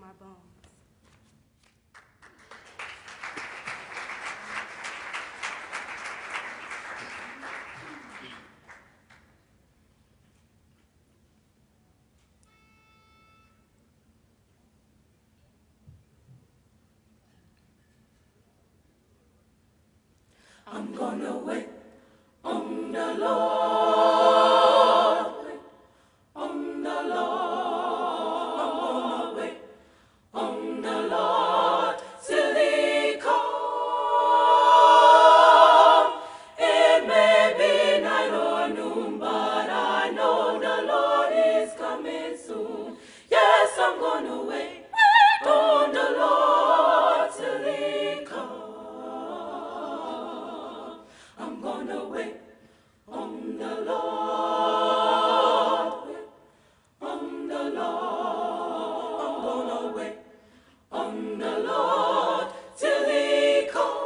my bones. I'm gonna wait on the Lord, wait on the Lord. I'm gonna wait on the Lord till He comes. It may be night or noon, but I know the Lord is coming soon. Yes, I'm gonna wait on the Lord till He comes. I'm gonna wait on the Lord, wait on the Lord. I'm gonna wait on the Lord till He comes.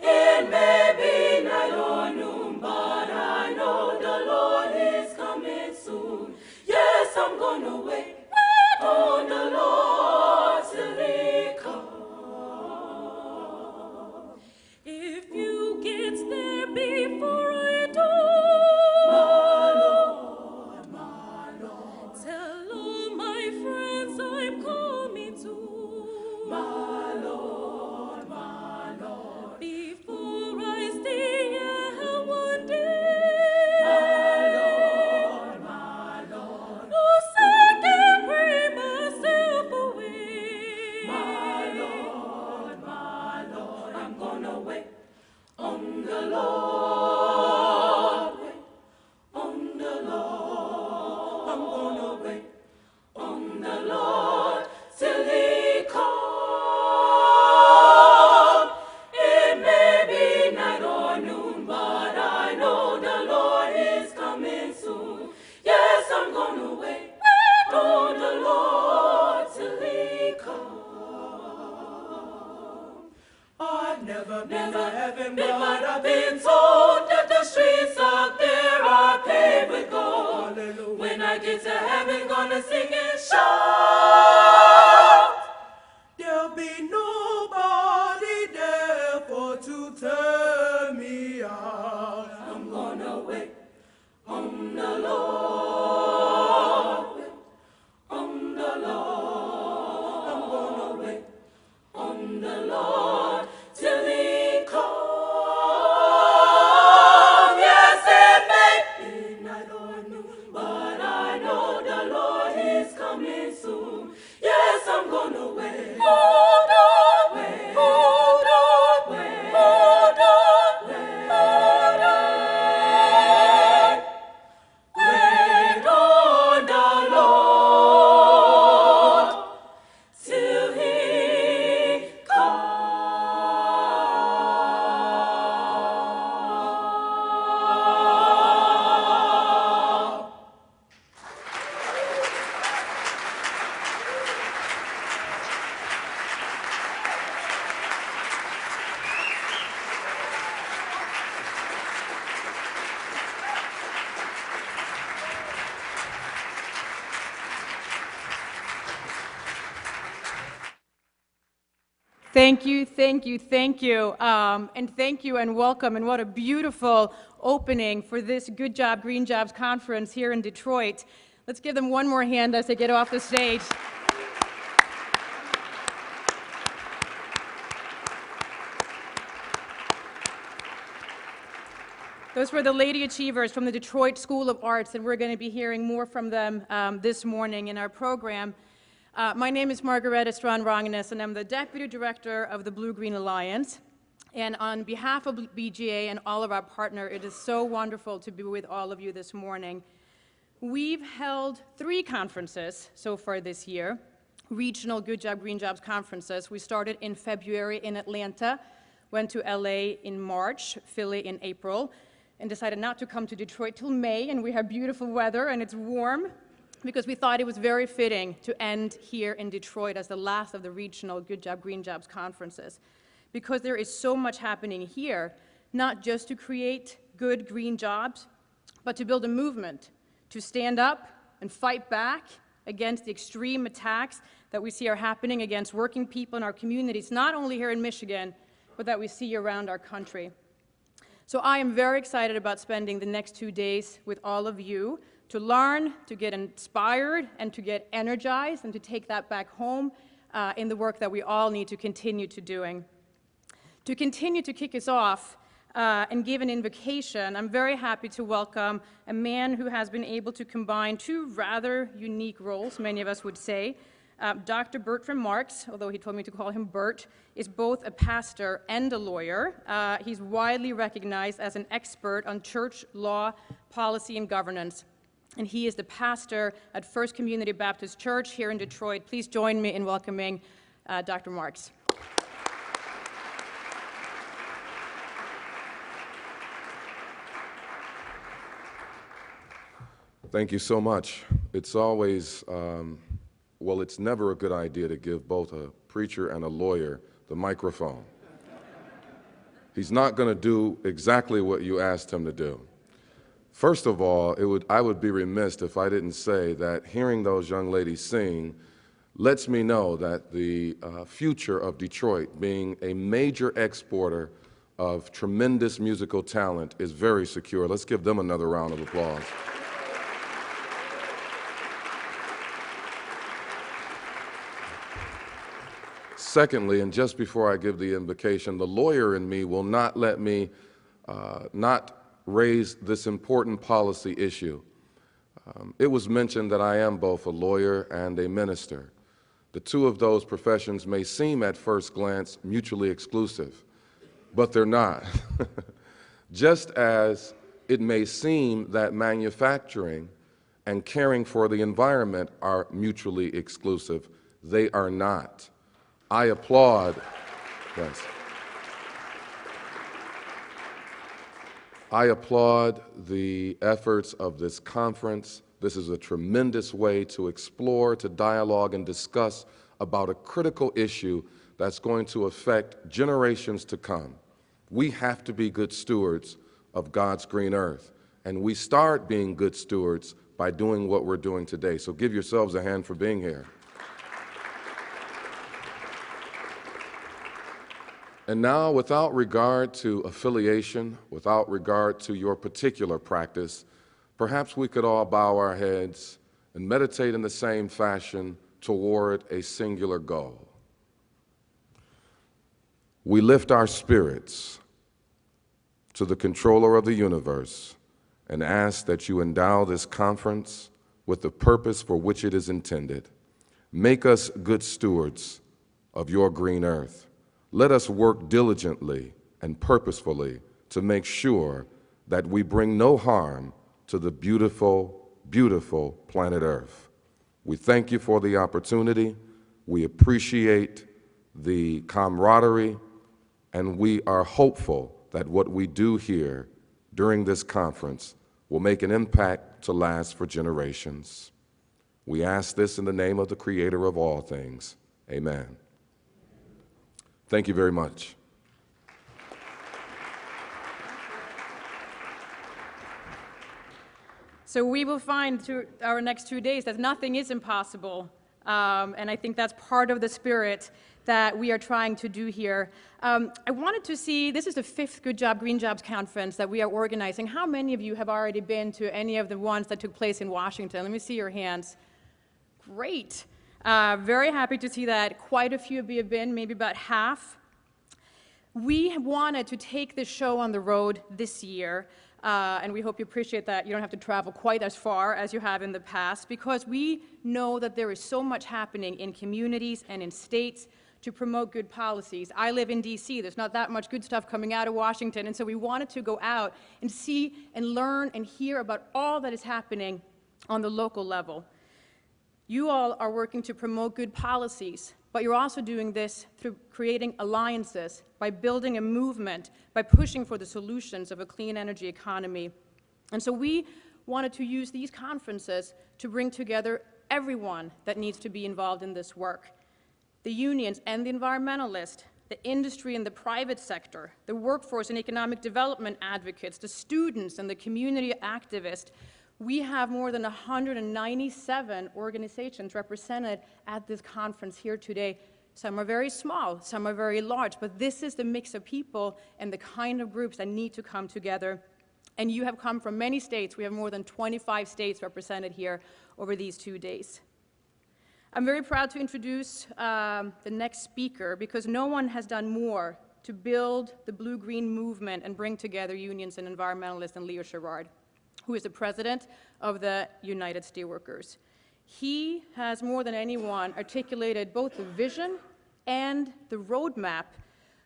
It may be night or noon, but I know the Lord is coming soon. Yes, I'm gonna wait on the Lord till He comes. If you get there before I do, my Lord, tell all my friends I'm coming to, my Lord, before I stay here one day, my Lord, no second pray myself away, my Lord, I'm gonna wait on the Lord, wait on the Lord. I'm gonna wait on the Lord till He comes. It may be night or noon, but I know the Lord is coming soon. Yes, I'm gonna wait on the Lord till He comes. I've never been to heaven, but I've been told that the streets up there are paved with gold. Hallelujah. When I get to heaven, gonna sing and shout. There'll be nobody there for to turn me out. I'm gonna wait on the Lord, wait on the Lord. I'm gonna wait on the Lord till He comes. Yes, it may be night or noon, but I know the Lord is coming soon. Yes, I'm gonna wait. Hold on, wait, hold on, wait, hold on, wait, hold on. Wait on the Lord till He comes. Thank you, thank you, thank you. And thank you and welcome. And what a beautiful opening for this Good Job, Green Jobs conference here in Detroit. Let's give them one more hand as they get off the stage. Those were the Lady Achievers from the Detroit School of Arts, and we're going to be hearing more from them this morning in our program. My name is Margrete Strand Rangnes, and I'm the Deputy Director of the BlueGreen Alliance. And on behalf of BGA and all of our partners, it is so wonderful to be with all of you this morning. We've held 3 conferences so far this year, regional Good Job, Green Jobs conferences. We started in February in Atlanta, went to LA in March, Philly in April, and decided not to come to Detroit till May, and we have beautiful weather and it's warm, because we thought it was very fitting to end here in Detroit as the last of the regional Good Job, Green Jobs conferences. Because there is so much happening here, not just to create good green jobs, but to build a movement, to stand up and fight back against the extreme attacks that we see are happening against working people in our communities, not only here in Michigan, but that we see around our country. So I am very excited about spending the next 2 days with all of you to learn, to get inspired, and to get energized, and to take that back home in the work that we all need to continue to doing. To continue to kick us off and give an invocation, I'm very happy to welcome a man who has been able to combine two rather unique roles, many of us would say. Dr. Bertram Marks, although he told me to call him Bert, is both a pastor and a lawyer. He's widely recognized as an expert on church law, policy, and governance. And he is the pastor at First Community Baptist Church here in Detroit. Please join me in welcoming Dr. Marks. Thank you so much. It's always, well, it's never a good idea to give both a preacher and a lawyer the microphone. He's not going to do exactly what you asked him to do. First of all, I would be remiss if I didn't say that hearing those young ladies sing lets me know that the future of Detroit, being a major exporter of tremendous musical talent, is very secure. Let's give them another round of applause. Secondly, and just before I give the invocation, the lawyer in me will not let me not raise this important policy issue. It was mentioned that I am both a lawyer and a minister. The two of those professions may seem at first glance mutually exclusive, but they're not. Just as it may seem that manufacturing and caring for the environment are mutually exclusive, they are not. I applaud, yes. I applaud the efforts of this conference. This is a tremendous way to explore, to dialogue, and discuss about a critical issue that's going to affect generations to come. We have to be good stewards of God's green earth, and we start being good stewards by doing what we're doing today. So give yourselves a hand for being here. And now, without regard to affiliation, without regard to your particular practice, perhaps we could all bow our heads and meditate in the same fashion toward a singular goal. We lift our spirits to the controller of the universe and ask that you endow this conference with the purpose for which it is intended. Make us good stewards of your green earth. Let us work diligently and purposefully to make sure that we bring no harm to the beautiful, beautiful planet Earth. We thank you for the opportunity. We appreciate the camaraderie, and we are hopeful that what we do here during this conference will make an impact to last for generations. We ask this in the name of the Creator of all things. Amen. Thank you very much. So we will find through our next 2 days that nothing is impossible, and I think that's part of the spirit that we are trying to do here. I wanted to see, this is the 5th Good Job, Green Jobs conference that we are organizing. How many of you have already been to any of the ones that took place in Washington? Let me see your hands. Great. Very happy to see that quite a few of you have been, maybe about half. We wanted to take this show on the road this year, and we hope you appreciate that you don't have to travel quite as far as you have in the past, because we know that there is so much happening in communities and in states to promote good policies. I live in DC. There's not that much good stuff coming out of Washington, and so we wanted to go out and see and learn and hear about all that is happening on the local level. You all are working to promote good policies, but you're also doing this through creating alliances, by building a movement, by pushing for the solutions of a clean energy economy. And so we wanted to use these conferences to bring together everyone that needs to be involved in this work. The unions and the environmentalists, the industry and the private sector, the workforce and economic development advocates, the students and the community activists. We have more than 197 organizations represented at this conference here today. Some are very small, some are very large, but this is the mix of people and the kind of groups that need to come together. And you have come from many states. We have more than 25 states represented here over these 2 days. I'm very proud to introduce the next speaker because no one has done more to build the blue-green movement and bring together unions and environmentalists than Gerard, who is the president of the United Steelworkers. He has more than anyone articulated both the vision and the roadmap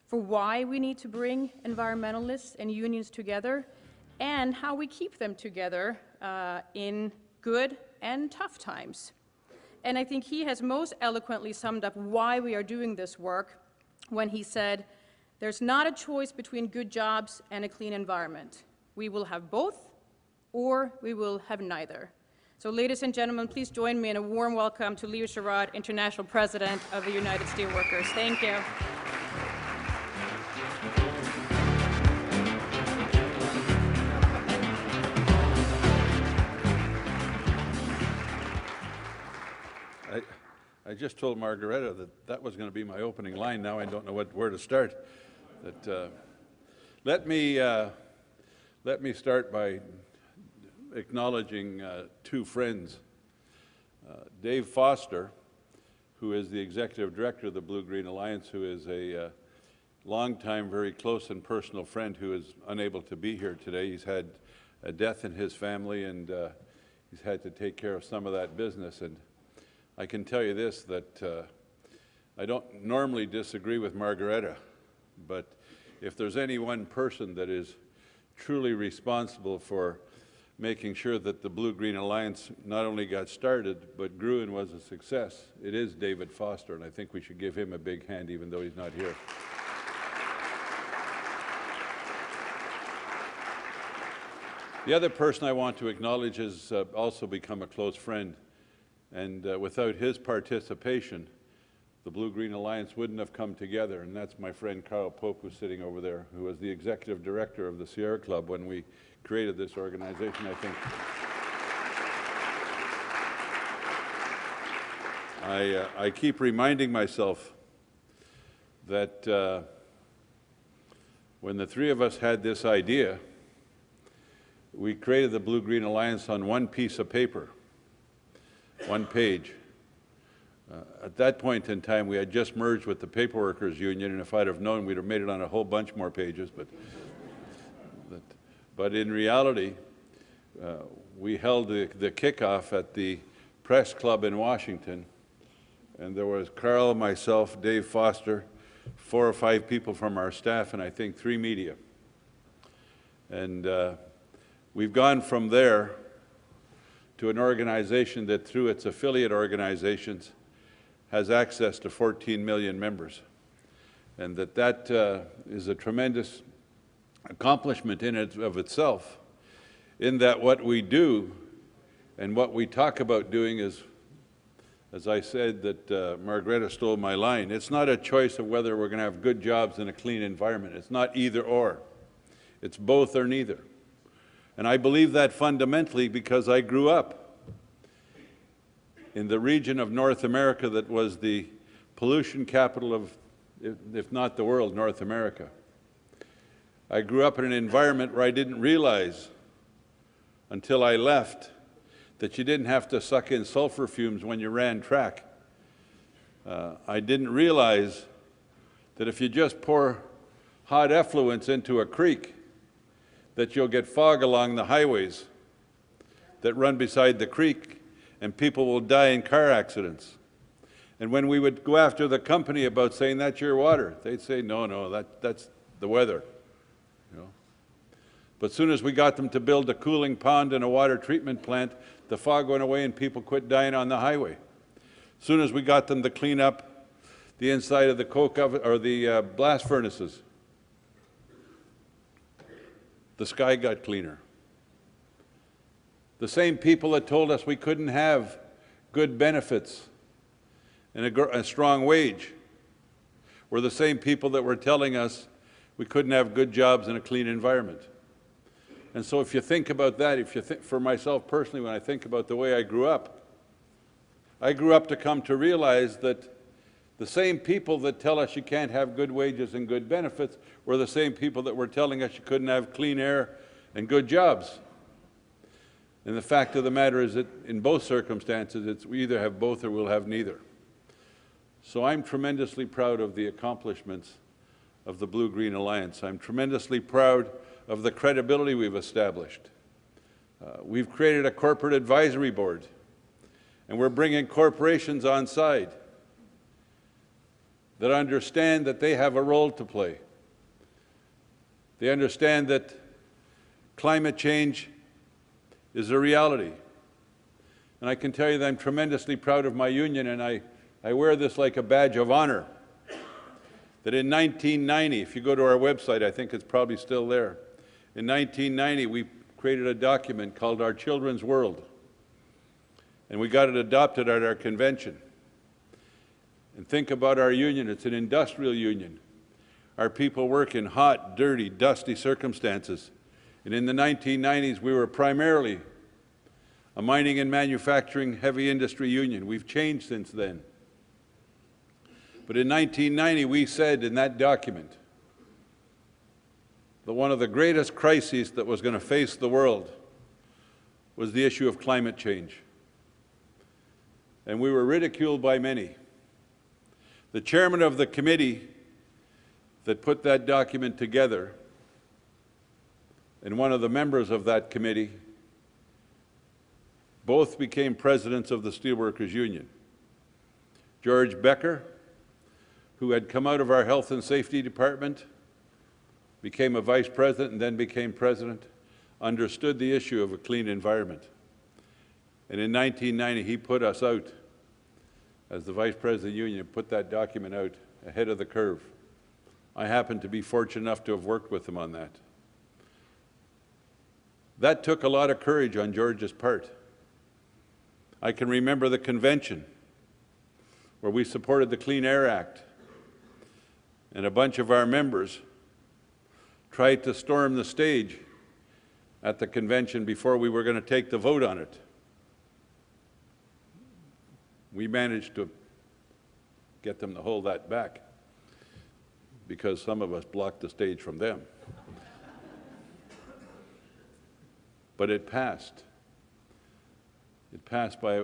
for why we need to bring environmentalists and unions together and how we keep them together in good and tough times. And I think he has most eloquently summed up why we are doing this work when he said, "There's not a choice between good jobs and a clean environment. We will have both, or we will have neither." So ladies and gentlemen, please join me in a warm welcome to Gerard, International President of the United Steelworkers. Thank you. I just told Margrete that that was going to be my opening line. Now I don't know where to start. Let me start by acknowledging two friends. Dave Foster, who is the Executive Director of the Blue-Green Alliance, who is a longtime, very close and personal friend who is unable to be here today. He's had a death in his family, and he's had to take care of some of that business. And I can tell you this, that I don't normally disagree with Margrete, but if there's any one person that is truly responsible for making sure that the Blue-Green Alliance not only got started, but grew and was a success, it is David Foster, and I think we should give him a big hand even though he's not here. The other person I want to acknowledge has also become a close friend, and without his participation, the Blue-Green Alliance wouldn't have come together, and that's my friend Karla, who's sitting over there, who was the executive director of the Sierra Club when we created this organization, I think. I keep reminding myself that when the three of us had this idea, we created the Blue-Green Alliance on one piece of paper, one page. At that point in time, we had just merged with the Paperworkers Union, and if I'd have known, we'd have made it on a whole bunch more pages. But in reality, we held the kickoff at the Press Club in Washington, and there was Karla, myself, Dave Foster, 4 or 5 people from our staff, and I think 3 media. And we've gone from there to an organization that, through its affiliate organizations, has access to 14 million members, and that is a tremendous accomplishment in and of itself, in that what we do and what we talk about doing is, as I said, that Margrete stole my line, it's not a choice of whether we're going to have good jobs in a clean environment. It's not either or. It's both or neither. And I believe that fundamentally because I grew up in the region of North America that was the pollution capital of, if not the world, North America. I grew up in an environment where I didn't realize until I left that you didn't have to suck in sulfur fumes when you ran track. I didn't realize that if you just pour hot effluents into a creek, that you'll get fog along the highways that run beside the creek, and people will die in car accidents. And when we would go after the company about saying, that's your water, they'd say, no, that's the weather. You know? But as soon as we got them to build a cooling pond and a water treatment plant, the fog went away and people quit dying on the highway. As soon as we got them to clean up the inside of the coke oven, or the blast furnaces, the sky got cleaner. The same people that told us we couldn't have good benefits and a strong wage were the same people that were telling us we couldn't have good jobs in a clean environment. And so if you think about that, for myself personally, when I think about the way I grew up to come to realize that the same people that tell us you can't have good wages and good benefits were the same people that were telling us you couldn't have clean air and good jobs. And the fact of the matter is that in both circumstances, we either have both or we'll have neither. So I'm tremendously proud of the accomplishments of the Blue-Green Alliance. I'm tremendously proud of the credibility we've established. We've created a corporate advisory board, and we're bringing corporations on side that understand that they have a role to play. They understand that climate change is a reality. And I can tell you that I'm tremendously proud of my union, and I wear this like a badge of honor, that in 1990, if you go to our website, I think it's probably still there, in 1990 we created a document called Our Children's World, and we got it adopted at our convention. And think about our union. It's an industrial union. Our people work in hot, dirty, dusty circumstances. And in the 1990s, we were primarily a mining and manufacturing heavy industry union. We've changed since then. But in 1990, we said in that document that one of the greatest crises that was going to face the world was the issue of climate change. And we were ridiculed by many. The chairman of the committee that put that document together and one of the members of that committee both became presidents of the Steelworkers Union. George Becker, who had come out of our health and safety department, became a vice president and then became president, understood the issue of a clean environment. And in 1990, he put us out as the vice president of the union, put that document out ahead of the curve. I happened to be fortunate enough to have worked with him on that. That took a lot of courage on George's part. I can remember the convention where we supported the Clean Air Act, and a bunch of our members tried to storm the stage at the convention before we were going to take the vote on it. We managed to get them to hold that back because some of us blocked the stage from them. But it passed. It passed by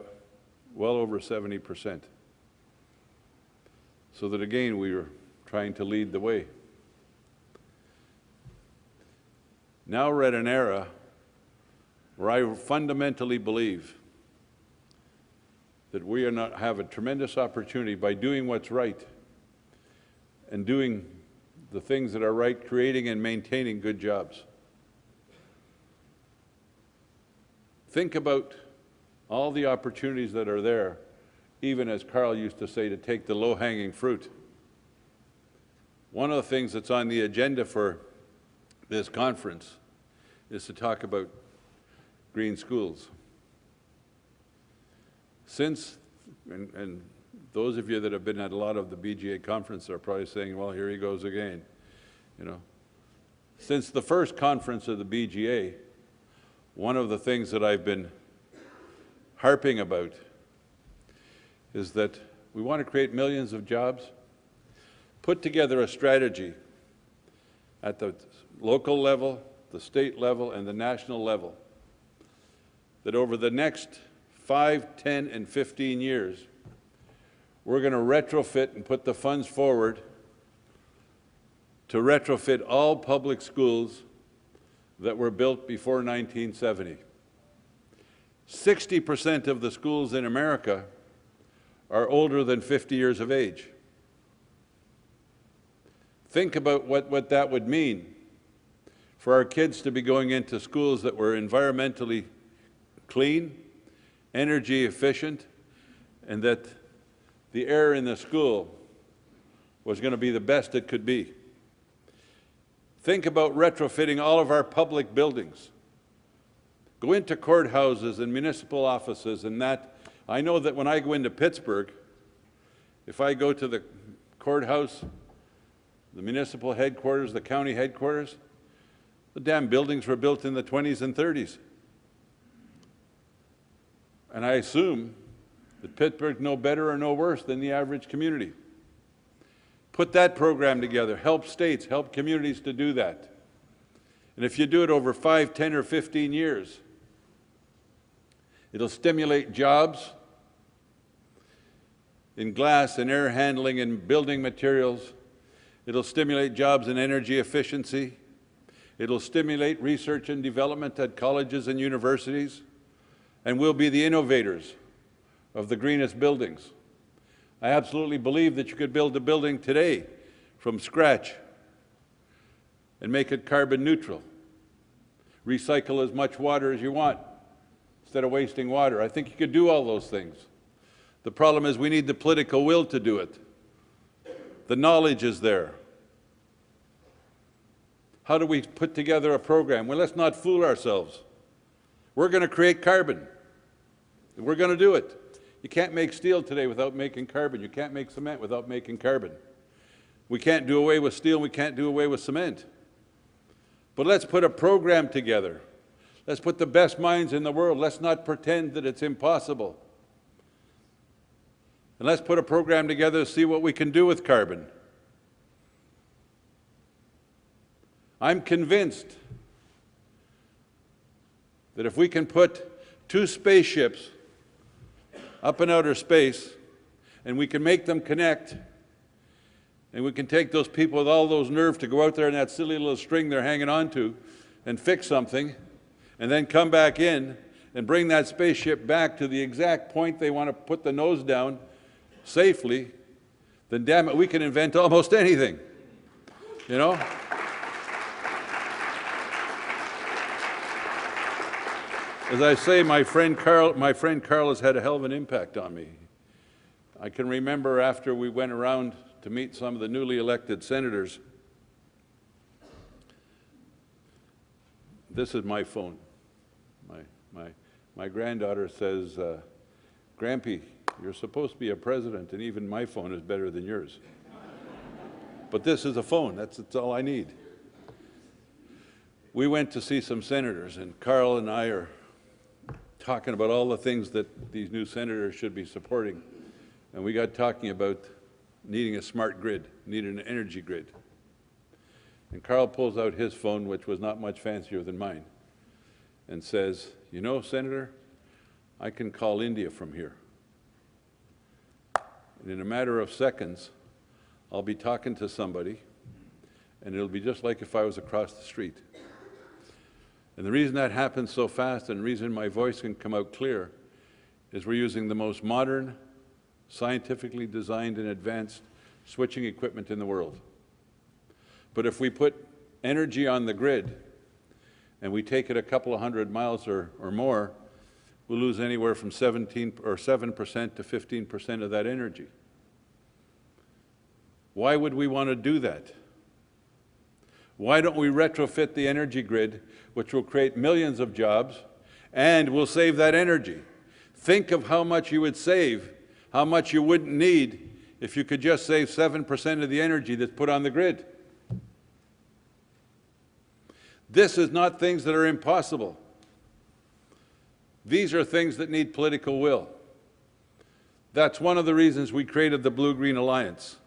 well over 70%. So that again, we were trying to lead the way. Now we're at an era where I fundamentally believe that we have a tremendous opportunity by doing what's right and doing the things that are right, creating and maintaining good jobs. Think about all the opportunities that are there, even as Karla used to say, to take the low-hanging fruit. One of the things that's on the agenda for this conference is to talk about green schools. Since, and those of you that have been at a lot of the BGA conferences are probably saying, well, here he goes again, you know. Since the first conference of the BGA, one of the things that I've been harping about is that we want to create millions of jobs, put together a strategy at the local level, the state level, and the national level, that over the next 5, 10, and 15 years, we're going to retrofit and put the funds forward to retrofit all public schools that were built before 1970. 60% of the schools in America are older than 50 years of age. Think about what that would mean for our kids to be going into schools that were environmentally clean, energy efficient, and that the air in the school was going to be the best it could be. Think about retrofitting all of our public buildings. Go into courthouses and municipal offices and that. I know that when I go into Pittsburgh, if I go to the courthouse, the municipal headquarters, the county headquarters, The damn buildings were built in the 20s and 30s. And I assume that Pittsburgh's no better or no worse than the average community. Put that program together. Help states, help communities to do that. And if you do it over 5, 10, or 15 years, it'll stimulate jobs in glass and air handling and building materials. It'll stimulate jobs in energy efficiency. It'll stimulate research and development at colleges and universities. And we'll be the innovators of the greenest buildings. I absolutely believe that you could build a building today from scratch and make it carbon neutral. Recycle as much water as you want instead of wasting water. I think you could do all those things. The problem is we need the political will to do it. The knowledge is there. How do we put together a program? Well, let's not fool ourselves. We're going to create carbon. We're going to do it. You can't make steel today without making carbon. You can't make cement without making carbon. We can't do away with steel. We can't do away with cement. But let's put a program together. Let's put the best minds in the world. Let's not pretend that it's impossible. And let's put a program together to see what we can do with carbon. I'm convinced that if we can put 2 spaceships up in outer space, and we can make them connect, and we can take those people with all those nerve to go out there in that silly little string they're hanging on to and fix something, and then come back in and bring that spaceship back to the exact point they want to put the nose down safely, then damn it, we can invent almost anything, you know? As I say, my friend Karla has had a hell of an impact on me. I can remember after we went around to meet some of the newly elected senators, this is my phone. My granddaughter says, Grampy, you're supposed to be a president, and even my phone is better than yours. But this is a phone, that's all I need. We went to see some senators, and Karla and I are talking about all the things that these new senators should be supporting. And we got talking about needing a smart grid, needing an energy grid. And Karl pulls out his phone, which was not much fancier than mine, and says, you know, Senator, I can call India from here. And in a matter of seconds, I'll be talking to somebody, and it'll be just like if I was across the street. And the reason that happens so fast, and the reason my voice can come out clear, is we're using the most modern, scientifically designed and advanced switching equipment in the world. But if we put energy on the grid, and we take it a couple of 100 miles or more, we'll lose anywhere from 7% to 15% of that energy. Why would we want to do that? Why don't we retrofit the energy grid, which will create millions of jobs, and will save that energy? Think of how much you would save, how much you wouldn't need if you could just save 7% of the energy that's put on the grid. This is not things that are impossible. These are things that need political will. That's one of the reasons we created the Blue-Green Alliance.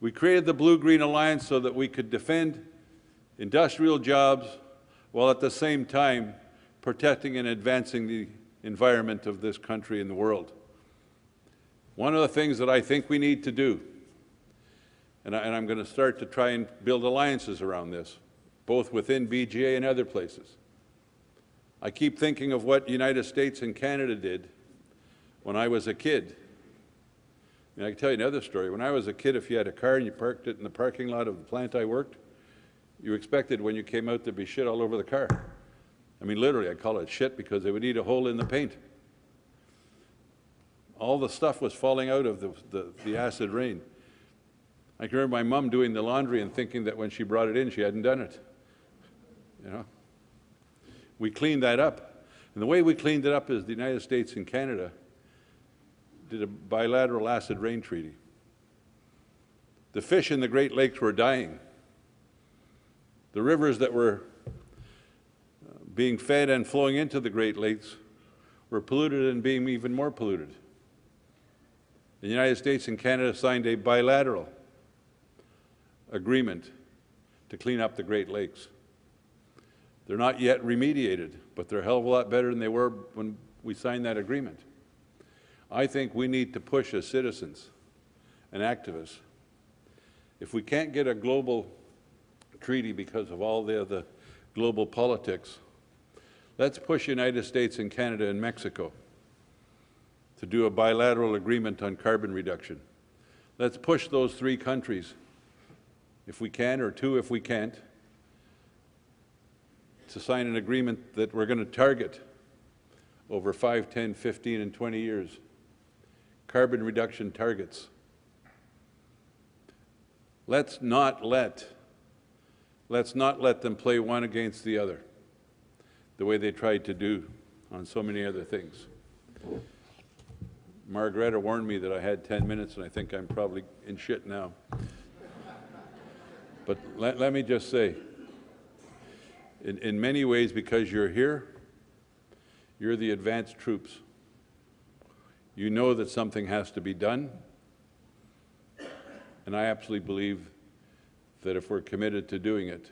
We created the Blue-Green Alliance so that we could defend industrial jobs while at the same time protecting and advancing the environment of this country and the world. One of the things that I think we need to do, and I'm going to start to try and build alliances around this, both within BGA and other places. I keep thinking of what the United States and Canada did when I was a kid. And I can tell you another story. When I was a kid, if you had a car and you parked it in the parking lot of the plant I worked, you expected when you came out there'd be shit all over the car. I mean, literally, I call it shit because they would eat a hole in the paint. All the stuff was falling out of the acid rain. I can remember my mom doing the laundry and thinking that when she brought it in, she hadn't done it. You know? We cleaned that up. And the way we cleaned it up is the United States and Canada did a bilateral acid rain treaty. The fish in the Great Lakes were dying. The rivers that were being fed and flowing into the Great Lakes were polluted and being even more polluted. The United States and Canada signed a bilateral agreement to clean up the Great Lakes. They're not yet remediated, but they're a hell of a lot better than they were when we signed that agreement. I think we need to push as citizens and activists. If we can't get a global treaty because of all the global politics, let's push United States and Canada and Mexico to do a bilateral agreement on carbon reduction. Let's push those 3 countries, if we can, or 2 if we can't, to sign an agreement that we're going to target over 5, 10, 15, and 20 years. Carbon reduction targets. Let's not let them play one against the other, the way they tried to do on so many other things. Margrete warned me that I had 10 minutes, and I think I'm probably in shit now. But let me just say, in many ways, because you're here, you're the advanced troops. You know that something has to be done, and I absolutely believe that if we're committed to doing it,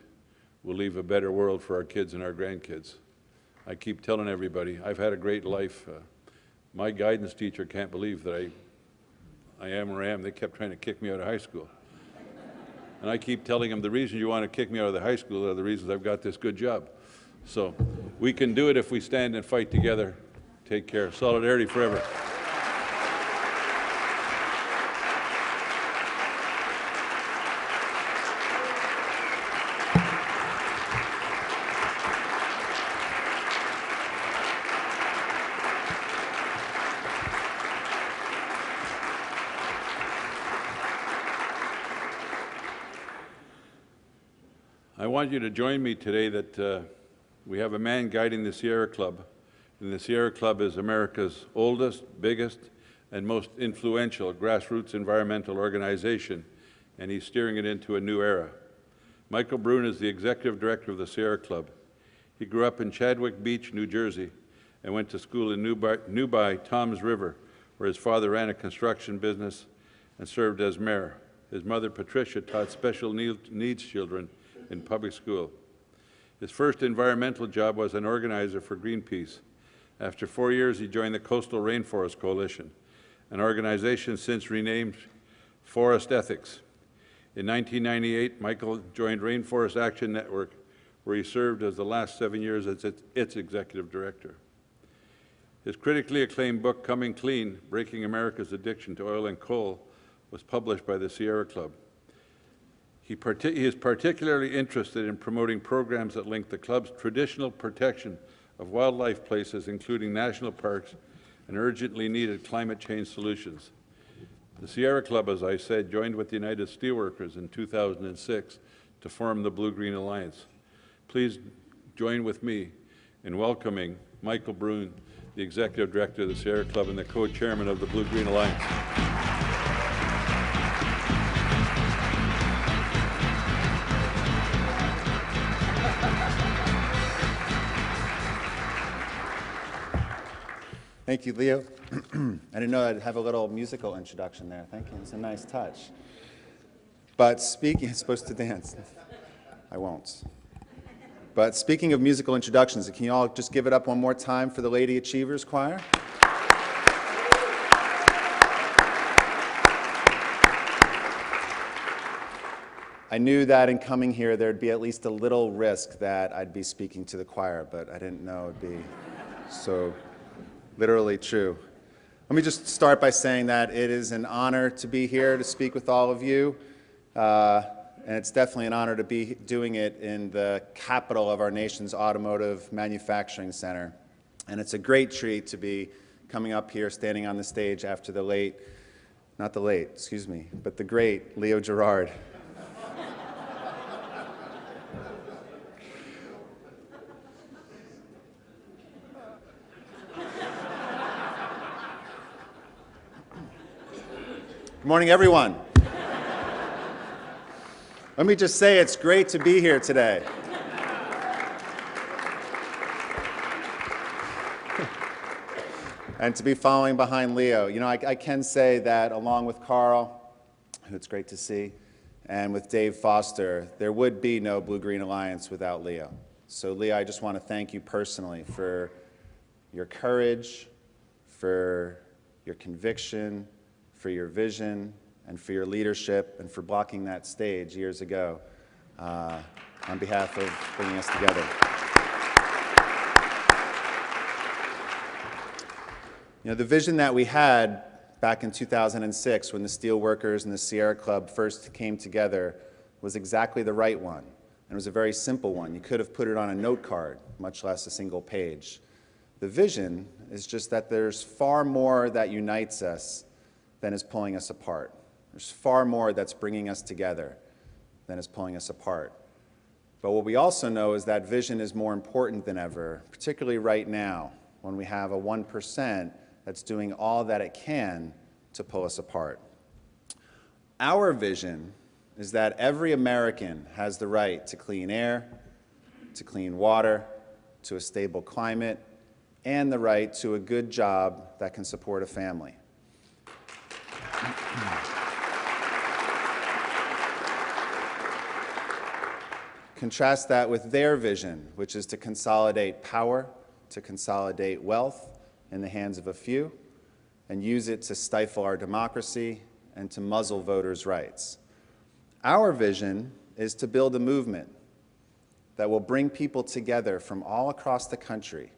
we'll leave a better world for our kids and our grandkids. I keep telling everybody, I've had a great life. My guidance teacher can't believe that I am where I am. They kept trying to kick me out of high school. And I keep telling them the reason you want to kick me out of the high school are the reasons I've got this good job. So we can do it if we stand and fight together. Take care. Solidarity forever. I want you to join me today that we have a man guiding the Sierra Club, and the Sierra Club is America's oldest, biggest, and most influential grassroots environmental organization, and he's steering it into a new era. Michael Brune is the executive director of the Sierra Club. He grew up in Chadwick Beach, New Jersey, and went to school in Newby, Toms River, where his father ran a construction business and served as mayor. His mother, Patricia, taught special needs children in public school. His first environmental job was an organizer for Greenpeace. After 4 years, he joined the Coastal Rainforest Coalition, an organization since renamed Forest Ethics. In 1998, Michael joined Rainforest Action Network, where he served as the last 7 years as its executive director. His critically acclaimed book, Coming Clean: Breaking America's Addiction to Oil and Coal, was published by the Sierra Club. He is particularly interested in promoting programs that link the club's traditional protection of wildlife places, including national parks, and urgently needed climate change solutions. The Sierra Club, as I said, joined with the United Steelworkers in 2006 to form the BlueGreen Alliance. Please join with me in welcoming Michael Brune, the Executive Director of the Sierra Club and the Co-Chairman of the BlueGreen Alliance. Thank you, Leo. I didn't know I'd have a little musical introduction there. Thank you. It's a nice touch. But speaking, I'm supposed to dance. I won't. But speaking of musical introductions, can you all just give it up one more time for the Lady Achievers Choir? I knew that in coming here there'd be at least a little risk that I'd be speaking to the choir, but I didn't know it'd be so literally true. Let me just start by saying that it is an honor to be here to speak with all of you, and it's definitely an honor to be doing it in the capital of our nation's automotive manufacturing center. And it's a great treat to be coming up here, standing on the stage after the great Leo Gerard. Good morning, everyone. Let me just say it's great to be here today. and to be following behind Leo. You know, I can say that along with Carl, who it's great to see, and with Dave Foster, there would be no Blue-Green Alliance without Leo. So Leo, I just want to thank you personally for your courage, for your conviction, for your vision, and for your leadership, and for blocking that stage years ago on behalf of bringing us together. You know, the vision that we had back in 2006 when the Steelworkers and the Sierra Club first came together was exactly the right one. And it was a very simple one. You could have put it on a note card, much less a single page. The vision is just that there's far more that unites us than is pulling us apart. There's far more that's bringing us together than is pulling us apart. But what we also know is that vision is more important than ever, particularly right now when we have a 1% that's doing all that it can to pull us apart. Our vision is that every American has the right to clean air, to clean water, to a stable climate, and the right to a good job that can support a family. Contrast that with their vision, which is to consolidate power, to consolidate wealth in the hands of a few, and use it to stifle our democracy and to muzzle voters' rights. Our vision is to build a movement that will bring people together from all across the country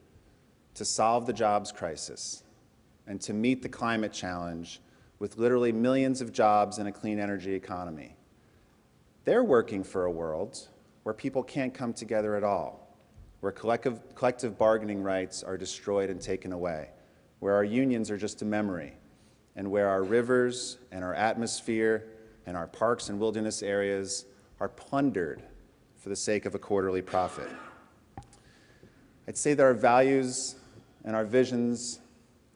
to solve the jobs crisis and to meet the climate challenge with literally millions of jobs in a clean energy economy. They're working for a world where people can't come together at all, where collective bargaining rights are destroyed and taken away, where our unions are just a memory, and where our rivers and our atmosphere and our parks and wilderness areas are plundered for the sake of a quarterly profit. I'd say that our values and our visions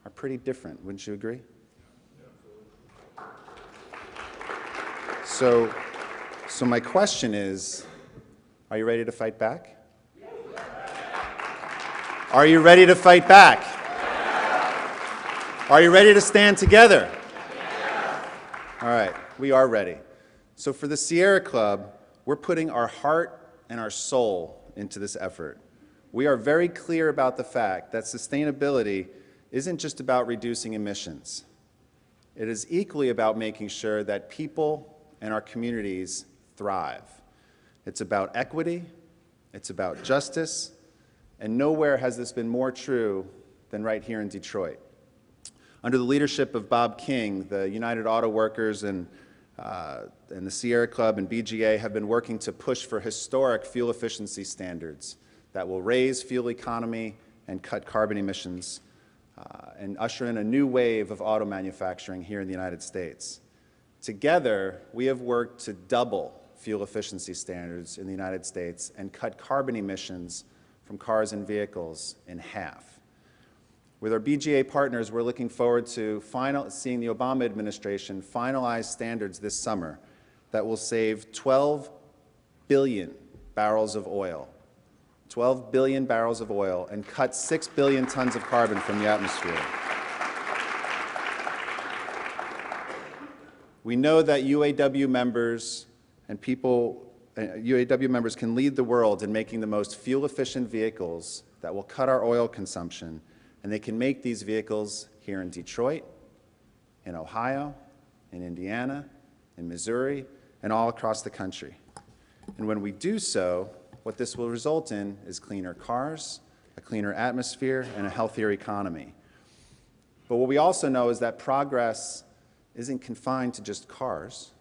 are pretty different, wouldn't you agree? So my question is, are you ready to fight back? Are you ready to fight back? Are you ready to stand together? All right, we are ready. So for the Sierra Club, we're putting our heart and our soul into this effort. We are very clear about the fact that sustainability isn't just about reducing emissions. It is equally about making sure that people and our communities thrive. It's about equity, it's about justice, and nowhere has this been more true than right here in Detroit. Under the leadership of Bob King, the United Auto Workers and the Sierra Club and BGA have been working to push for historic fuel efficiency standards that will raise fuel economy and cut carbon emissions and usher in a new wave of auto manufacturing here in the United States. Together, we have worked to double fuel efficiency standards in the United States and cut carbon emissions from cars and vehicles in half. With our BGA partners, we're looking forward to seeing the Obama administration finalize standards this summer that will save 12 billion barrels of oil, 12 billion barrels of oil, and cut 6 billion tons of carbon from the atmosphere. We know that UAW members and UAW members can lead the world in making the most fuel-efficient vehicles that will cut our oil consumption, and they can make these vehicles here in Detroit, in Ohio, in Indiana, in Missouri, and all across the country. And when we do so, what this will result in is cleaner cars, a cleaner atmosphere, and a healthier economy. But what we also know is that progress isn't confined to just cars.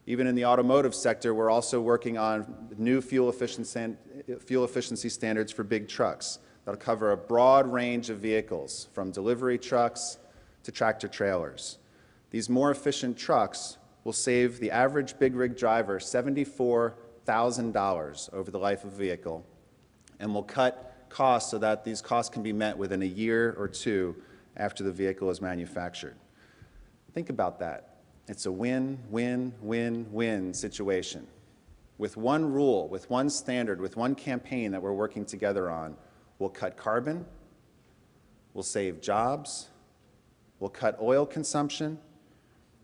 Even in the automotive sector, we're also working on new fuel efficiency standards for big trucks that'll cover a broad range of vehicles, from delivery trucks to tractor trailers. These more efficient trucks will save the average big rig driver $74,000 over the life of a vehicle, and will cut costs so that these costs can be met within a year or two after the vehicle is manufactured. Think about that. It's a win, win, win, win situation. With one rule, with one standard, with one campaign that we're working together on, we'll cut carbon, we'll save jobs, we'll cut oil consumption,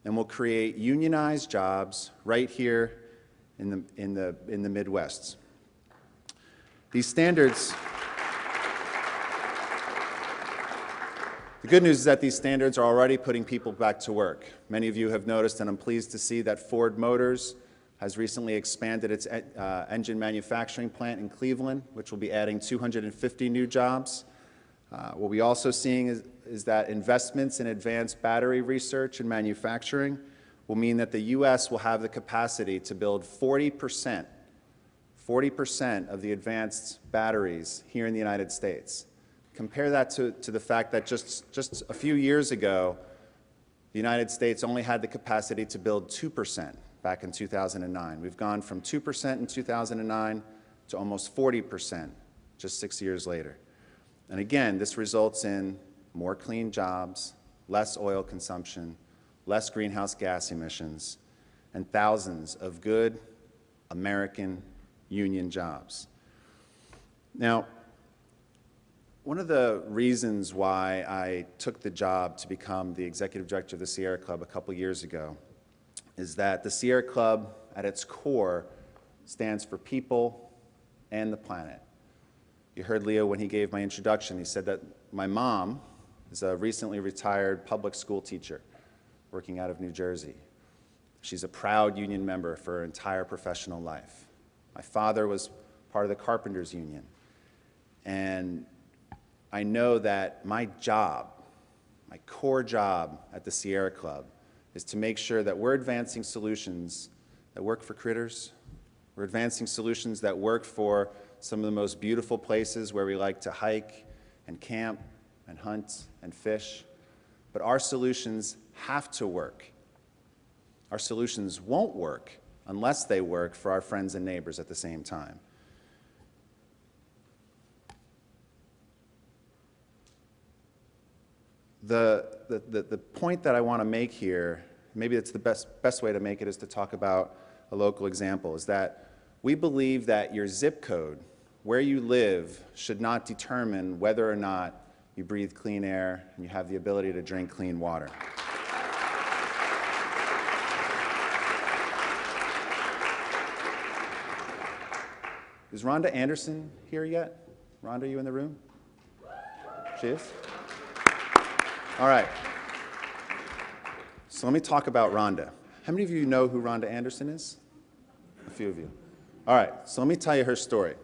and we'll create unionized jobs right here in the Midwest. These standards, the good news is that these standards are already putting people back to work. Many of you have noticed, and I'm pleased to see, that Ford Motors has recently expanded its engine manufacturing plant in Cleveland, which will be adding 250 new jobs. What we're also seeing is that investments in advanced battery research and manufacturing will mean that the U.S. will have the capacity to build 40% of the advanced batteries here in the United States. Compare that to the fact that just a few years ago, the United States only had the capacity to build 2% back in 2009. We've gone from 2% in 2009 to almost 40% just 6 years later. And again, this results in more clean jobs, less oil consumption, less greenhouse gas emissions, and thousands of good American union jobs. Now, one of the reasons why I took the job to become the executive director of the Sierra Club a couple years ago is that the Sierra Club, at its core, stands for people and the planet. You heard Leo when he gave my introduction. He said that my mom is a recently retired public school teacher working out of New Jersey. She's a proud union member for her entire professional life. My father was part of the Carpenters Union. And I know that my job, my core job at the Sierra Club, is to make sure that we're advancing solutions that work for critters. We're advancing solutions that work for some of the most beautiful places where we like to hike and camp and hunt and fish. But our solutions have to work. Our solutions won't work unless they work for our friends and neighbors at the same time. The point that I want to make here, maybe it's the best way to make it is to talk about a local example, is that we believe that your zip code, where you live, should not determine whether or not you breathe clean air and you have the ability to drink clean water. Is Rhonda Anderson here yet? Rhonda, are you in the room? She is? All right. So let me talk about Rhonda. How many of you know who Rhonda Anderson is? A few of you. All right, so let me tell you her story.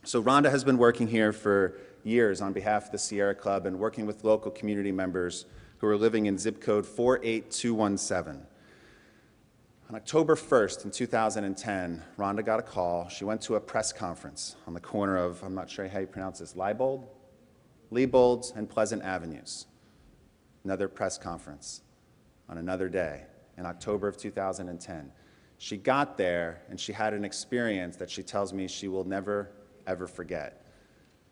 So Rhonda has been working here for years on behalf of the Sierra Club and working with local community members who are living in zip code 48217. On October 1st in 2010, Rhonda got a call. She went to a press conference on the corner of, I'm not sure how you pronounce this, Leibold and Pleasant Avenues. Another press conference on another day in October of 2010. She got there and she had an experience that she tells me she will never, ever forget.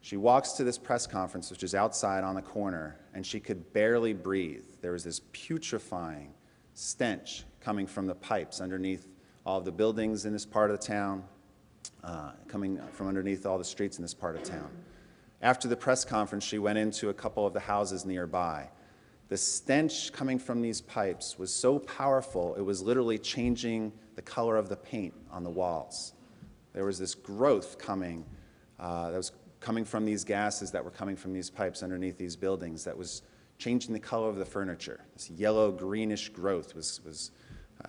She walks to this press conference, which is outside on the corner, and she could barely breathe. There was this putrefying stench coming from the pipes underneath all of the buildings in this part of the town, coming from underneath all the streets in this part of town. After the press conference, she went into a couple of the houses nearby. The stench coming from these pipes was so powerful, it was literally changing the color of the paint on the walls. There was this growth coming that was coming from these gases that were coming from these pipes underneath these buildings that was changing the color of the furniture. This yellow, greenish growth was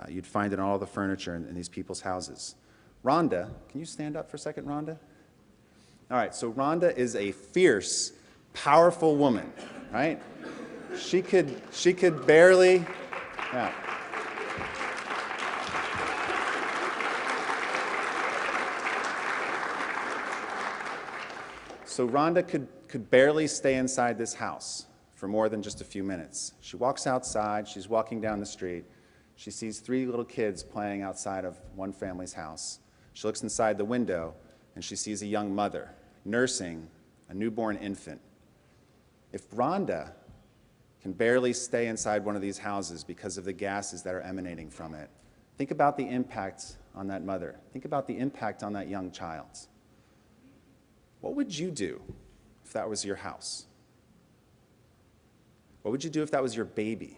you'd find in all the furniture in these people's houses. Rhonda, can you stand up for a second, Rhonda? All right, so Rhonda is a fierce, powerful woman, right? She could barely, yeah. So Rhonda could barely stay inside this house for more than just a few minutes. She walks outside, she's walking down the street, she sees 3 little kids playing outside of one family's house. She looks inside the window and she sees a young mother nursing a newborn infant. If Rhonda can barely stay inside one of these houses because of the gases that are emanating from it, think about the impact on that mother. Think about the impact on that young child. What would you do if that was your house? What would you do if that was your baby?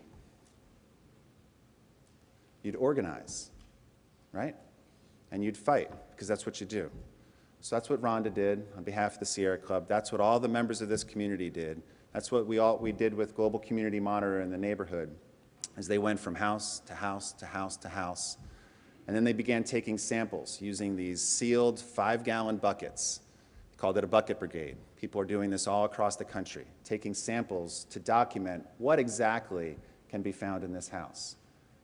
You'd organize, right? And you'd fight, because that's what you do. So that's what Rhonda did on behalf of the Sierra Club. That's what all the members of this community did. That's what we did with Global Community Monitor in the neighborhood, as they went from house to house to house to house. And then they began taking samples using these sealed 5-gallon buckets. They called it a bucket brigade. People are doing this all across the country, taking samples to document what exactly can be found in this house.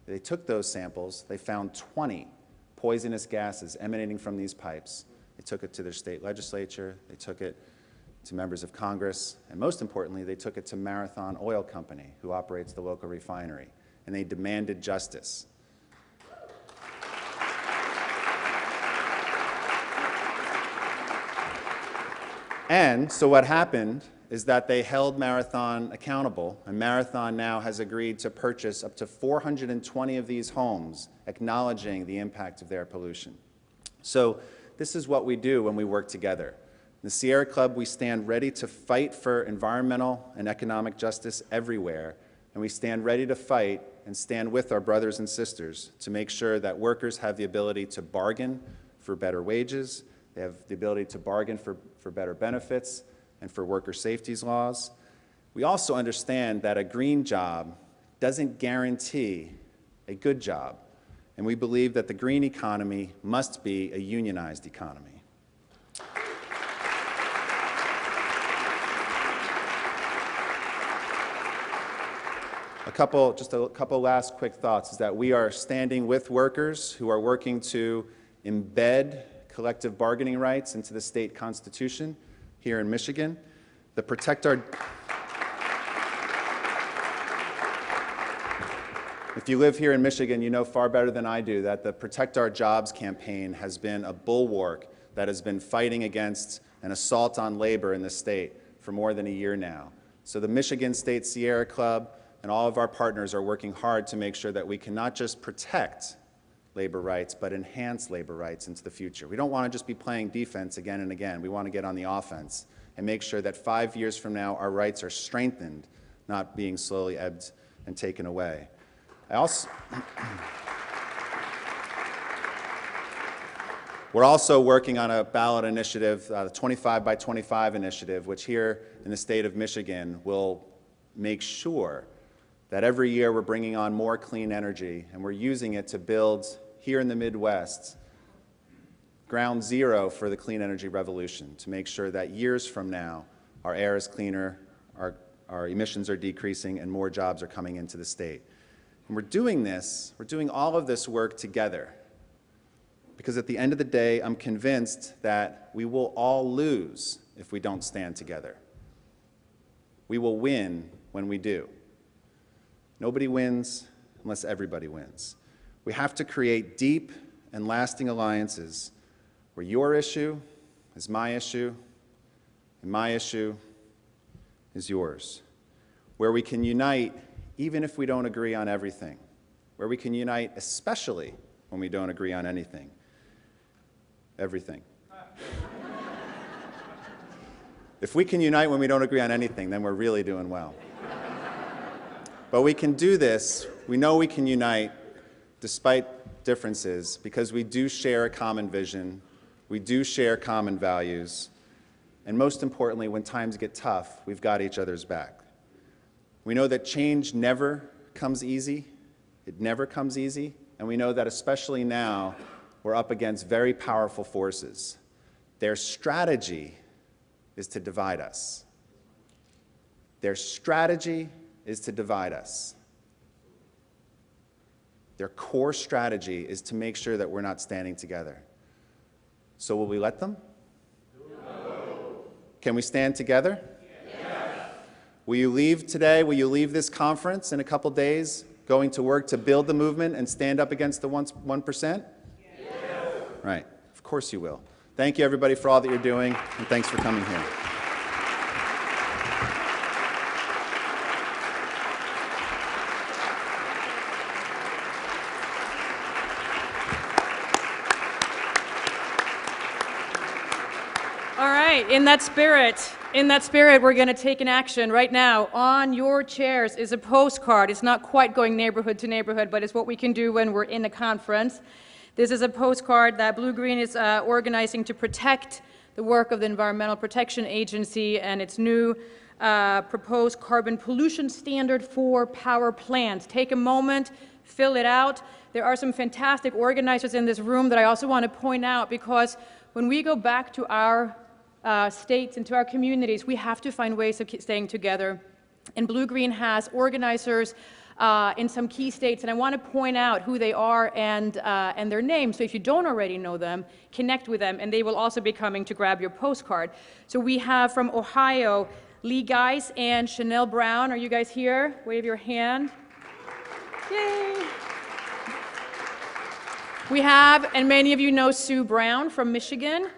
They took those samples. They found 20 poisonous gases emanating from these pipes. They took it to their state legislature. They took it to members of Congress. And most importantly, they took it to Marathon Oil Company, who operates the local refinery. And they demanded justice. And so what happened is that they held Marathon accountable, and Marathon now has agreed to purchase up to 420 of these homes, acknowledging the impact of their pollution. So this is what we do when we work together. In the Sierra Club, we stand ready to fight for environmental and economic justice everywhere, and we stand ready to fight and stand with our brothers and sisters to make sure that workers have the ability to bargain for better wages, they have the ability to bargain for better benefits, and for worker safety laws. We also understand that a green job doesn't guarantee a good job, and we believe that the green economy must be a unionized economy. Just a couple last quick thoughts is that we are standing with workers who are working to embed collective bargaining rights into the state constitution here in Michigan. The Protect Our... If you live here in Michigan, you know far better than I do that the Protect Our Jobs campaign has been a bulwark that has been fighting against an assault on labor in the state for more than a year now. So the Michigan State Sierra Club and all of our partners are working hard to make sure that we can not just protect labor rights, but enhance labor rights into the future. We don't want to just be playing defense again and again. We want to get on the offense and make sure that 5 years from now our rights are strengthened, not being slowly ebbed and taken away. We're also working on a ballot initiative, the 25 by 25 initiative, which here in the state of Michigan will make sure that every year we're bringing on more clean energy, and we're using it to build, here in the Midwest, ground zero for the clean energy revolution, to make sure that years from now our air is cleaner, our emissions are decreasing, and more jobs are coming into the state. And we're doing all of this work together, because at the end of the day, I'm convinced that we will all lose if we don't stand together. We will win when we do. Nobody wins unless everybody wins. We have to create deep and lasting alliances where your issue is my issue and my issue is yours. Where we can unite even if we don't agree on everything. Where we can unite especially when we don't agree on anything. Everything. If we can unite when we don't agree on anything, then we're really doing well. But we can do this, we know we can unite despite differences because we do share a common vision, we do share common values, and most importantly, when times get tough, we've got each other's back. We know that change never comes easy, it never comes easy, and we know that especially now, we're up against very powerful forces. Their strategy is to divide us. Their strategy is to divide us. Their core strategy is to make sure that we're not standing together. So will we let them? No. Can we stand together? Yes. Will you leave today, will you leave this conference in a couple days going to work to build the movement and stand up against the 1%? Yes. Right, of course you will. Thank you everybody for all that you're doing, and thanks for coming here. right, in that spirit, we're going to take an action right now. On your chairs is a postcard. It's not quite going neighborhood to neighborhood, but it's what we can do when we're in a conference. This is a postcard that BlueGreen is organizing to protect the work of the Environmental Protection Agency and its new proposed carbon pollution standard for power plants. Take a moment, fill it out. There are some fantastic organizers in this room that I also want to point out, because when we go back to our states and to our communities, we have to find ways of staying together. And BlueGreen has organizers in some key states, and I want to point out who they are and their names. So if you don't already know them, connect with them, and they will also be coming to grab your postcard. So we have from Ohio, Lee Geis and Chanel Brown. Are you guys here? Wave your hand. Yay! We have, and many of you know Sue Brown from Michigan.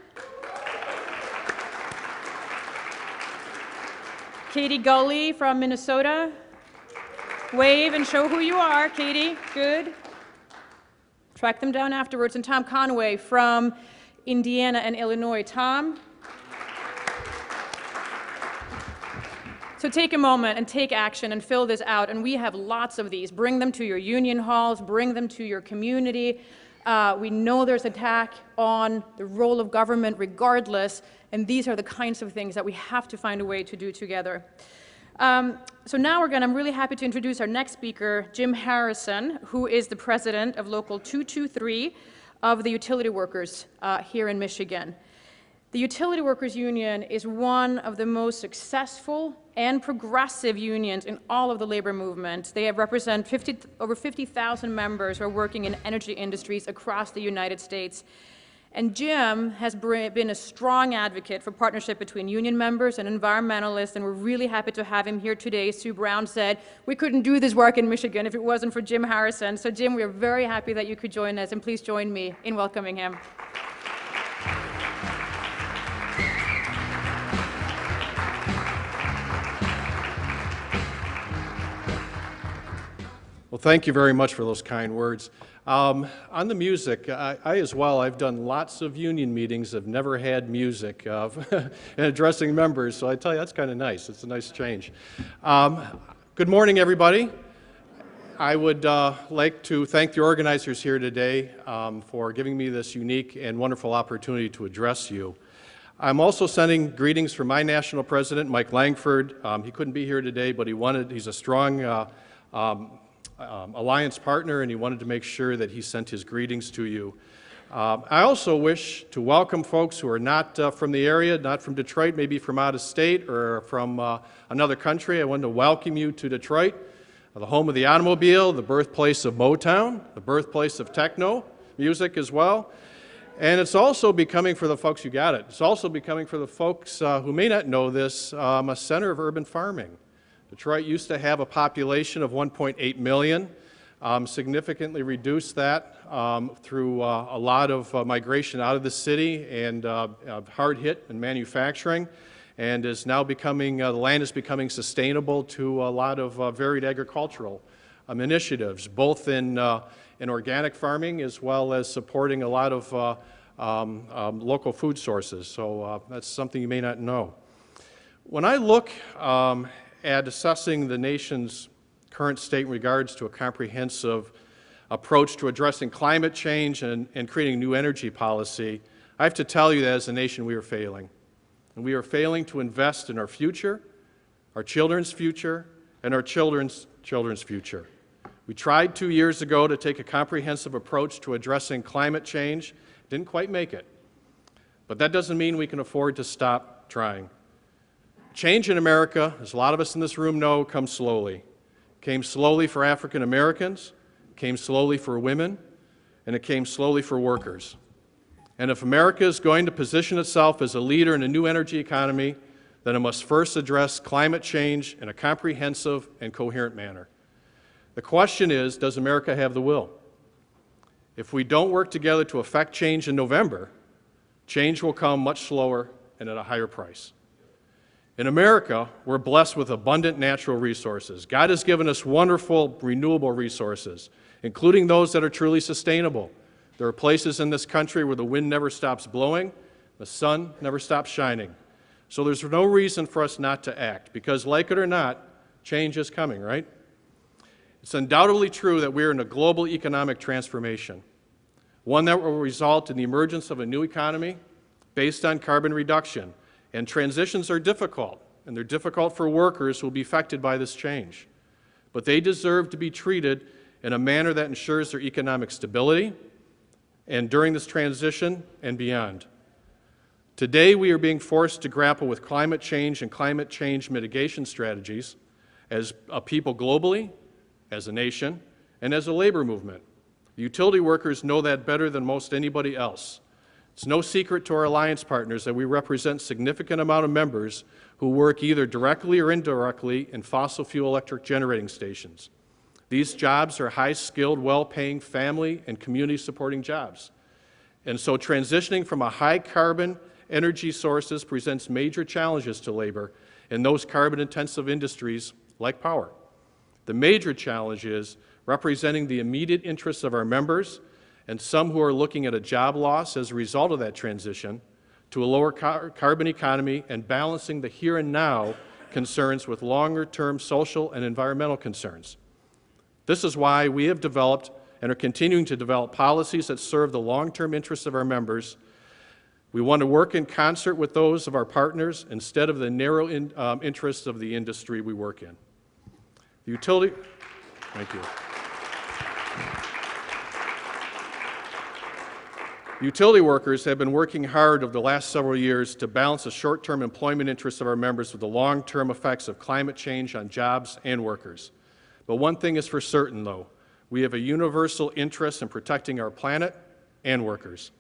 Katie Gully from Minnesota. Wave and show who you are, Katie. Good. Track them down afterwards. And Tom Conway from Indiana and Illinois. Tom? So take a moment and take action and fill this out. And we have lots of these. Bring them to your union halls. Bring them to your community. We know there's an attack on the role of government regardless. And these are the kinds of things that we have to find a way to do together. So now I'm really happy to introduce our next speaker, Jim Harrison, who is the president of Local 223 of the utility workers here in Michigan. The Utility Workers Union is one of the most successful and progressive unions in all of the labor movement. They have represent over 50,000 members who are working in energy industries across the United States. And Jim has been a strong advocate for partnership between union members and environmentalists, and we're really happy to have him here today. Sue Brown said, we couldn't do this work in Michigan if it wasn't for Jim Harrison. So Jim, we are very happy that you could join us, and please join me in welcoming him. Well, thank you very much for those kind words. On the music, I as well, I've done lots of union meetings. I've never had music and addressing members, so I tell you, that's kind of nice. It's a nice change. Good morning, everybody. I would like to thank the organizers here today for giving me this unique and wonderful opportunity to address you. I'm also sending greetings from my national president, Mike Langford. He couldn't be here today, but he's a strong alliance partner, and he wanted to make sure that he sent his greetings to you. I also wish to welcome folks who are not from the area, not from Detroit, maybe from out of state or from another country. I want to welcome you to Detroit, the home of the automobile, the birthplace of Motown, the birthplace of techno music as well. And it's also becoming, for the folks who got it, it's also becoming for the folks who may not know this, a center of urban farming. Detroit used to have a population of 1.8 million, significantly reduced that through a lot of migration out of the city and hard hit in manufacturing, and is now becoming, the land is becoming sustainable to a lot of varied agricultural initiatives, both in organic farming as well as supporting a lot of local food sources. So that's something you may not know. When I look at assessing the nation's current state in regards to a comprehensive approach to addressing climate change and creating new energy policy, I have to tell you that as a nation we are failing. And we are failing to invest in our future, our children's future, and our children's future. We tried 2 years ago to take a comprehensive approach to addressing climate change, didn't quite make it. But that doesn't mean we can afford to stop trying. Change in America, as a lot of us in this room know, comes slowly. It came slowly for African Americans, came slowly for women, and it came slowly for workers. And if America is going to position itself as a leader in a new energy economy, then it must first address climate change in a comprehensive and coherent manner. The question is, does America have the will? If we don't work together to effect change in November, change will come much slower and at a higher price. In America, we're blessed with abundant natural resources. God has given us wonderful renewable resources, including those that are truly sustainable. There are places in this country where the wind never stops blowing, the sun never stops shining. So there's no reason for us not to act, because like it or not, change is coming, right? It's undoubtedly true that we're in a global economic transformation, one that will result in the emergence of a new economy based on carbon reduction. And transitions are difficult, and they're difficult for workers who will be affected by this change. But they deserve to be treated in a manner that ensures their economic stability and during this transition and beyond. Today, we are being forced to grapple with climate change and climate change mitigation strategies as a people globally, as a nation, and as a labor movement. The utility workers know that better than most anybody else. It's no secret to our alliance partners that we represent a significant amount of members who work either directly or indirectly in fossil fuel electric generating stations. These jobs are high-skilled, well-paying family and community-supporting jobs. And so transitioning from a high-carbon energy sources presents major challenges to labor in those carbon-intensive industries like power. The major challenge is representing the immediate interests of our members and some who are looking at a job loss as a result of that transition to a lower carbon economy and balancing the here and now concerns with longer-term social and environmental concerns. This is why we have developed and are continuing to develop policies that serve the long-term interests of our members. We want to work in concert with those of our partners instead of the narrow interests of the industry we work in. The utility, thank you. Utility workers have been working hard over the last several years to balance the short-term employment interests of our members with the long-term effects of climate change on jobs and workers. But one thing is for certain, though. We have a universal interest in protecting our planet and workers.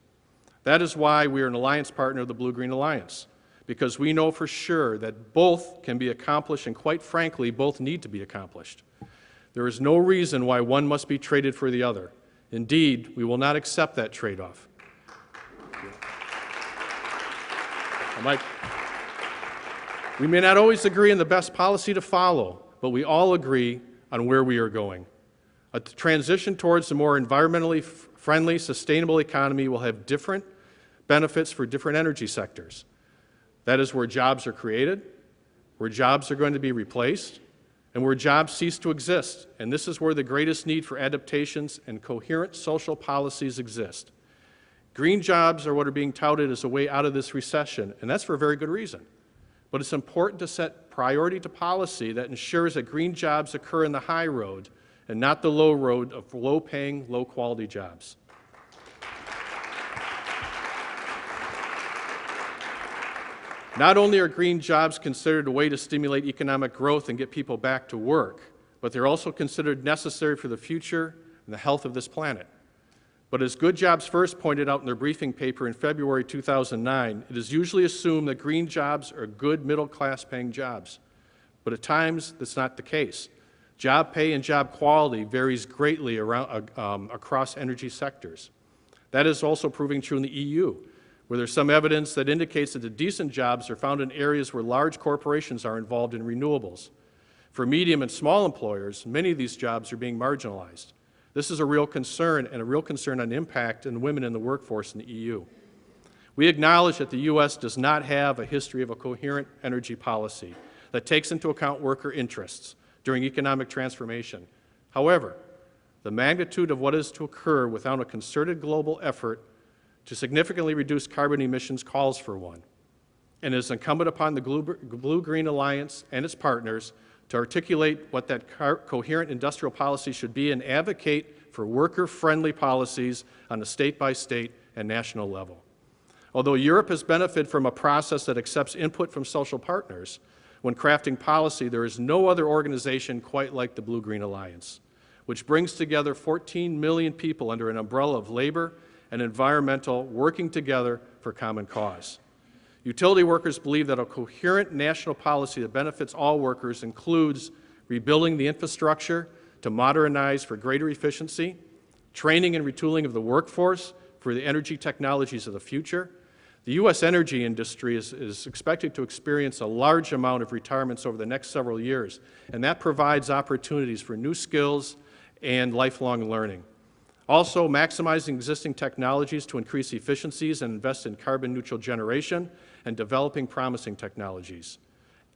That is why we are an alliance partner of the Blue-Green Alliance, because we know for sure that both can be accomplished, and quite frankly, both need to be accomplished. There is no reason why one must be traded for the other. Indeed, we will not accept that trade-off. We may not always agree on the best policy to follow, but we all agree on where we are going. A transition towards a more environmentally friendly, sustainable economy will have different benefits for different energy sectors. That is where jobs are created, where jobs are going to be replaced, and where jobs cease to exist. And this is where the greatest need for adaptations and coherent social policies exist. Green jobs are what are being touted as a way out of this recession, and that's for a very good reason. But it's important to set priority to policy that ensures that green jobs occur in the high road and not the low road of low-paying, low-quality jobs. Not only are green jobs considered a way to stimulate economic growth and get people back to work, but they're also considered necessary for the future and the health of this planet. But as Good Jobs First pointed out in their briefing paper in February 2009, it is usually assumed that green jobs are good middle-class paying jobs. But at times, that's not the case. Job pay and job quality varies greatly across energy sectors. That is also proving true in the EU, where there's some evidence that indicates that the decent jobs are found in areas where large corporations are involved in renewables. For medium and small employers, many of these jobs are being marginalized. This is a real concern, and a real concern on impact on women in the workforce in the EU. We acknowledge that the U.S. does not have a history of a coherent energy policy that takes into account worker interests during economic transformation. However, the magnitude of what is to occur without a concerted global effort to significantly reduce carbon emissions calls for one, and it is incumbent upon the Blue-Green Alliance and its partners to articulate what that coherent industrial policy should be and advocate for worker-friendly policies on a state-by-state and national level. Although Europe has benefited from a process that accepts input from social partners, when crafting policy, there is no other organization quite like the Blue-Green Alliance, which brings together 14 million people under an umbrella of labor and environmental working together for common cause. Utility workers believe that a coherent national policy that benefits all workers includes rebuilding the infrastructure to modernize for greater efficiency, training and retooling of the workforce for the energy technologies of the future. The U.S. energy industry is expected to experience a large amount of retirements over the next several years, and that provides opportunities for new skills and lifelong learning. Also, maximizing existing technologies to increase efficiencies and invest in carbon-neutral generation and developing promising technologies.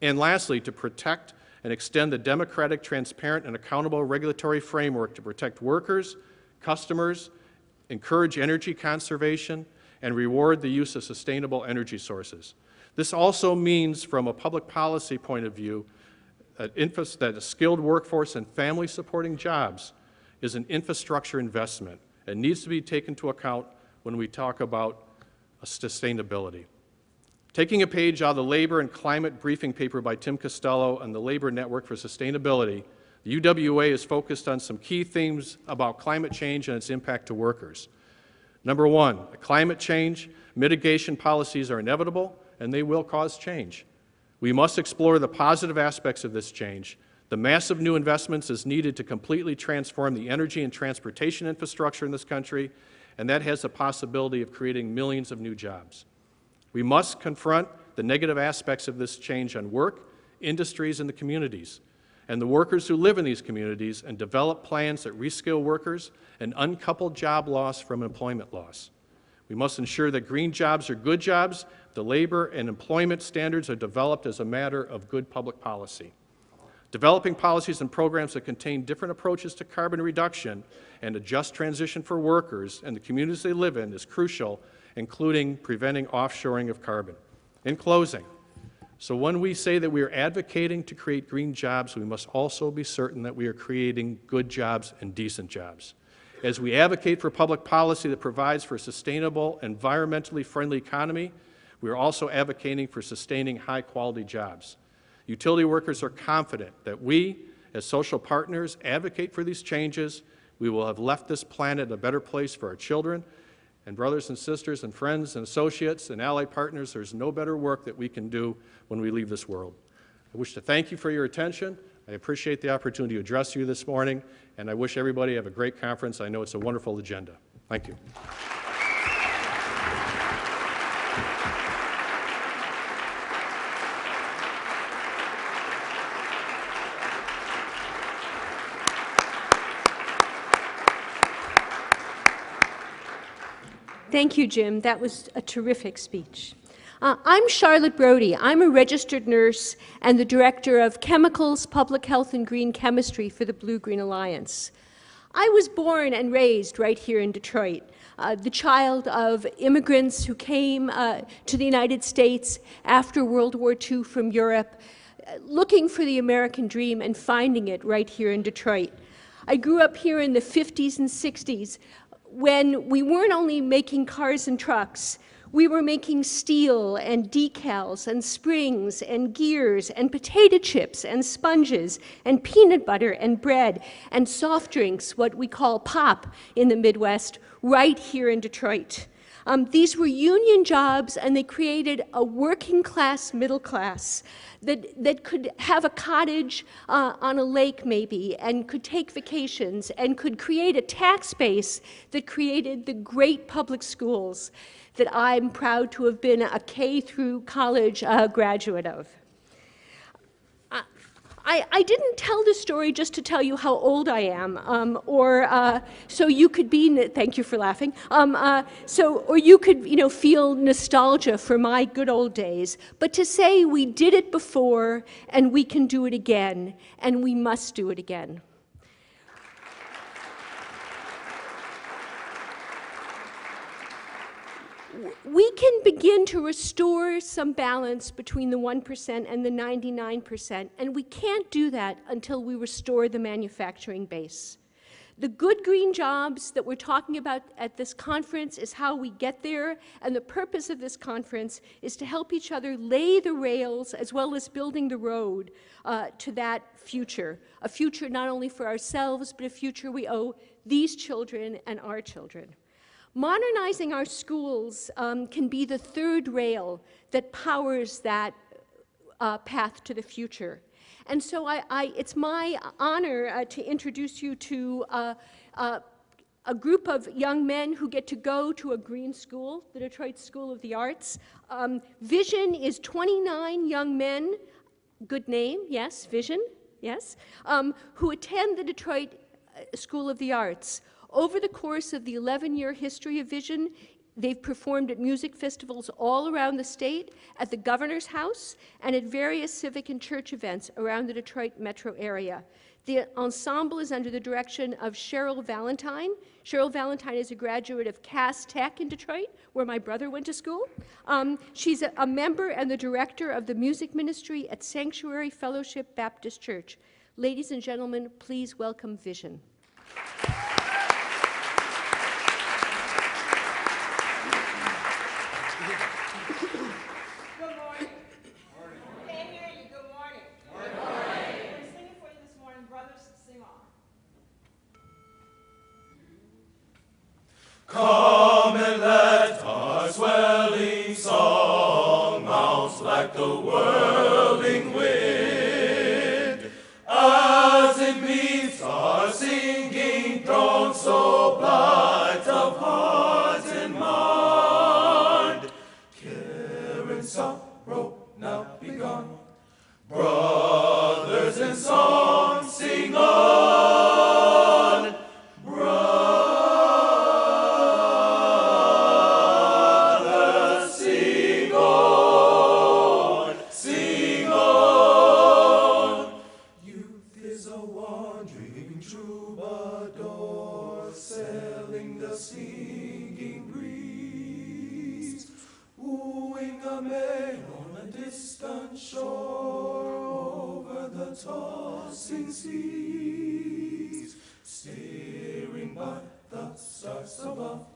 And lastly, to protect and extend the democratic, transparent, and accountable regulatory framework to protect workers, customers, encourage energy conservation, and reward the use of sustainable energy sources. This also means, from a public policy point of view, that a skilled workforce and family-supporting jobs is an infrastructure investment and needs to be taken into account when we talk about sustainability. Taking a page out of the Labor and Climate Briefing paper by Tim Costello and the Labor Network for Sustainability, the UWA is focused on some key themes about climate change and its impact to workers. Number one, climate change mitigation policies are inevitable and they will cause change. We must explore the positive aspects of this change. The massive new investments is needed to completely transform the energy and transportation infrastructure in this country, and that has the possibility of creating millions of new jobs. We must confront the negative aspects of this change on work, industries, and the communities, and the workers who live in these communities, and develop plans that reskill workers and uncouple job loss from employment loss. We must ensure that green jobs are good jobs. The labor and employment standards are developed as a matter of good public policy. Developing policies and programs that contain different approaches to carbon reduction and a just transition for workers and the communities they live in is crucial, including preventing offshoring of carbon. In closing, so when we say that we are advocating to create green jobs, we must also be certain that we are creating good jobs and decent jobs. As we advocate for public policy that provides for a sustainable, environmentally friendly economy, we are also advocating for sustaining high-quality jobs. Utility workers are confident that we, as social partners, advocate for these changes. We will have left this planet a better place for our children, and brothers and sisters and friends and associates and allied partners. There's no better work that we can do when we leave this world. I wish to thank you for your attention. I appreciate the opportunity to address you this morning, and I wish everybody have a great conference. I know it's a wonderful agenda. Thank you. Thank you, Jim. That was a terrific speech. I'm Charlotte Brody. I'm a registered nurse and the director of Chemicals, Public Health, and Green Chemistry for the BlueGreen Alliance. I was born and raised right here in Detroit, the child of immigrants who came to the United States after World War II from Europe, looking for the American dream and finding it right here in Detroit. I grew up here in the 50s and 60s, when we weren't only making cars and trucks, we were making steel and decals and springs and gears and potato chips and sponges and peanut butter and bread and soft drinks, what we call pop in the Midwest, right here in Detroit. These were union jobs, and they created a working class, middle class that could have a cottage on a lake maybe, and could take vacations, and could create a tax base that created the great public schools that I'm proud to have been a K through college graduate of. I didn't tell this story just to tell you how old I am, or so you could be, thank you for laughing, or you could, feel nostalgia for my good old days, but to say we did it before and we can do it again, and we must do it again. We can begin to restore some balance between the 1% and the 99%, and we can't do that until we restore the manufacturing base. The good green jobs that we're talking about at this conference is how we get there, and the purpose of this conference is to help each other lay the rails as well as building the road to that future, a future not only for ourselves, but a future we owe these children and our children. Modernizing our schools can be the third rail that powers that path to the future. And so it's my honor to introduce you to a group of young men who get to go to a green school, the Detroit School of the Arts. Vision is 29 young men, good name, yes, Vision, yes, who attend the Detroit School of the Arts. Over the course of the 11-year history of Vision, they've performed at music festivals all around the state, at the Governor's House, and at various civic and church events around the Detroit metro area. The ensemble is under the direction of Cheryl Valentine. Cheryl Valentine is a graduate of Cass Tech in Detroit, where my brother went to school. She's a member and the director of the music ministry at Sanctuary Fellowship Baptist Church. Ladies and gentlemen, please welcome Vision. Come and let our swelling song mount like the whirling wind, as it meets our singing throng so bright of heart and mind. Care and sorrow now begun, brothers in song sing on. Tossing seas, steering by the stars above,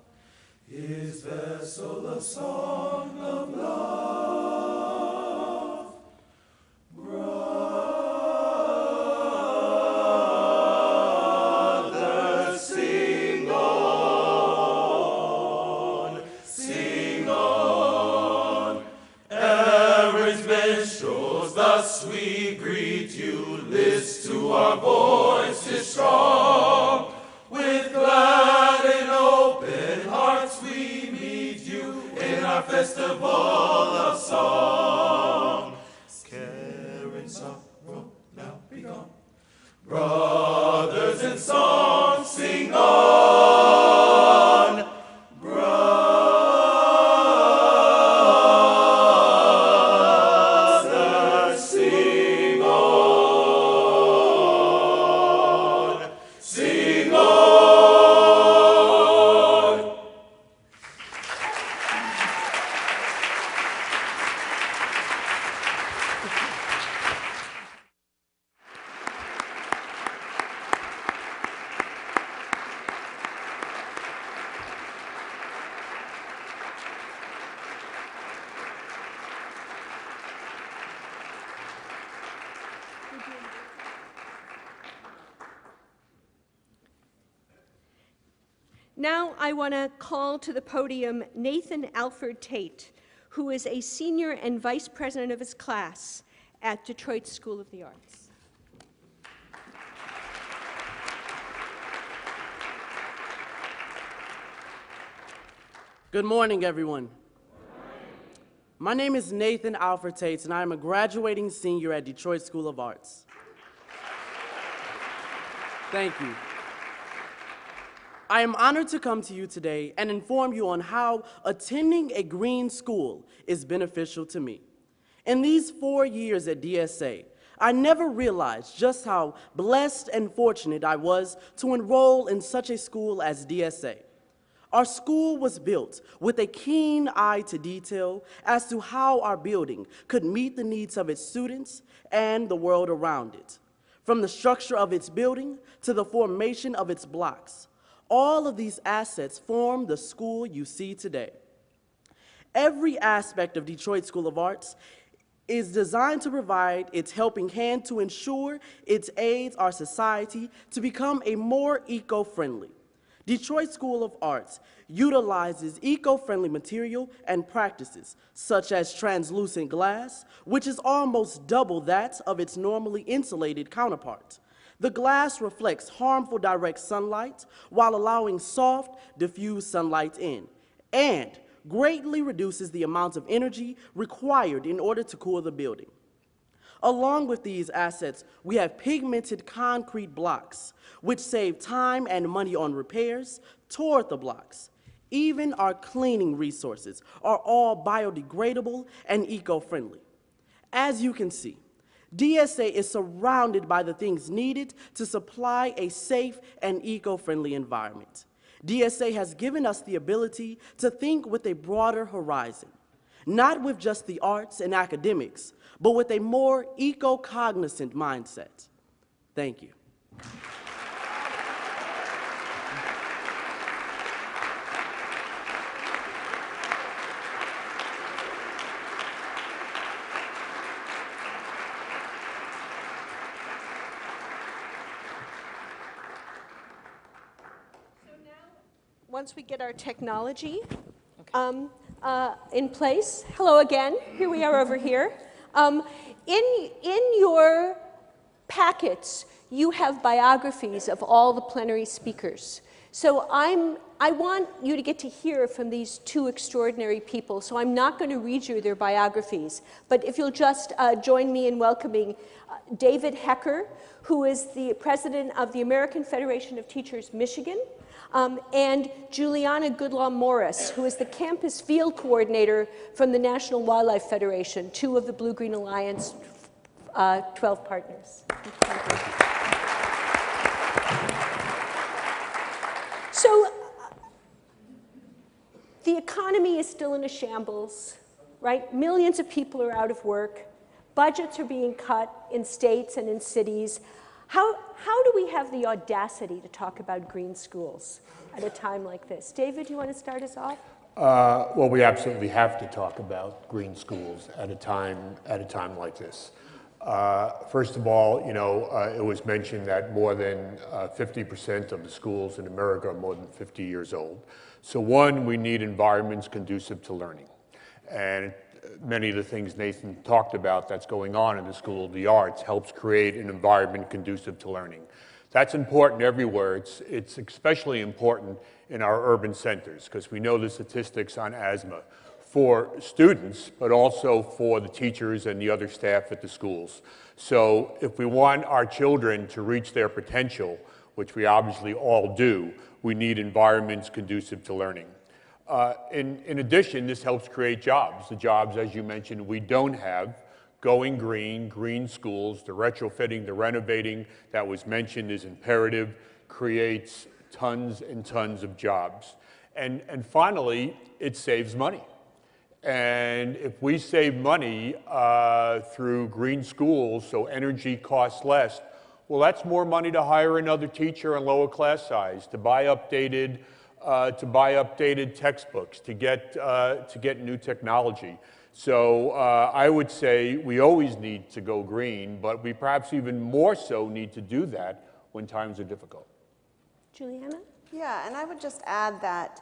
his vessel a song of love. Brothers, sing on, sing on. Aaron's minstrels, thus we greet you. List to our voices strong. With glad and open hearts we meet you in our festival of song. Care and sorrow now be gone. Brothers in song sing on. Brothers sing on. Sing on. Now I want to call to the podium Nathan Alford Tate, who is a senior and vice president of his class at Detroit School of the Arts. Good morning, everyone. My name is Nathan Alford Tate, and I am a graduating senior at Detroit School of Arts. Thank you. I am honored to come to you today and inform you on how attending a green school is beneficial to me. In these 4 years at DSA, I never realized just how blessed and fortunate I was to enroll in such a school as DSA. Our school was built with a keen eye to detail as to how our building could meet the needs of its students and the world around it. From the structure of its building to the formation of its blocks, all of these assets form the school you see today. Every aspect of Detroit School of Arts is designed to provide its helping hand to ensure it aids our society to become a more eco-friendly. Detroit School of Arts utilizes eco-friendly material and practices, such as translucent glass, which is almost double that of its normally insulated counterpart. The glass reflects harmful direct sunlight while allowing soft, diffused sunlight in, and greatly reduces the amount of energy required in order to cool the building. Along with these assets, we have pigmented concrete blocks, which save time and money on repairs toward the blocks. Even our cleaning resources are all biodegradable and eco-friendly. As you can see, DSA is surrounded by the things needed to supply a safe and eco-friendly environment. DSA has given us the ability to think with a broader horizon, not with just the arts and academics, but with a more eco-cognizant mindset. Thank you. Once we get our technology in place, hello again, here we are over here. In your packets, you have biographies of all the plenary speakers. So I want you to get to hear from these two extraordinary people, so I'm not going to read you their biographies, but if you'll just join me in welcoming David Hecker, who is the president of the American Federation of Teachers Michigan, and Juliana Goodlaw-Morris, who is the campus field coordinator from the National Wildlife Federation, two of the BlueGreen Alliance 12 partners. So the economy is still in a shambles, right? Millions of people are out of work. Budgets are being cut in states and in cities. How do we have the audacity to talk about green schools at a time like this? David, do you want to start us off? Well, we absolutely have to talk about green schools at a time like this. First of all, you know, it was mentioned that more than 50% of the schools in America are more than 50 years old. So one, we need environments conducive to learning. And many of the things Nathan talked about that's going on in the School of the Arts helps create an environment conducive to learning. That's important everywhere. It's especially important in our urban centers because we know the statistics on asthma for students, but also for the teachers and the other staff at the schools. So if we want our children to reach their potential, which we obviously all do, we need environments conducive to learning. In addition, this helps create jobs. The jobs, as you mentioned, we don't have. Going green, green schools, the retrofitting, the renovating that was mentioned is imperative, creates tons and tons of jobs. And finally, it saves money. And if we save money through green schools, so energy costs less, well, that's more money to hire another teacher in lower class size, to buy updated textbooks, to get new technology. So I would say we always need to go green, but we perhaps even more so need to do that when times are difficult. Juliana? Yeah, and I would just add that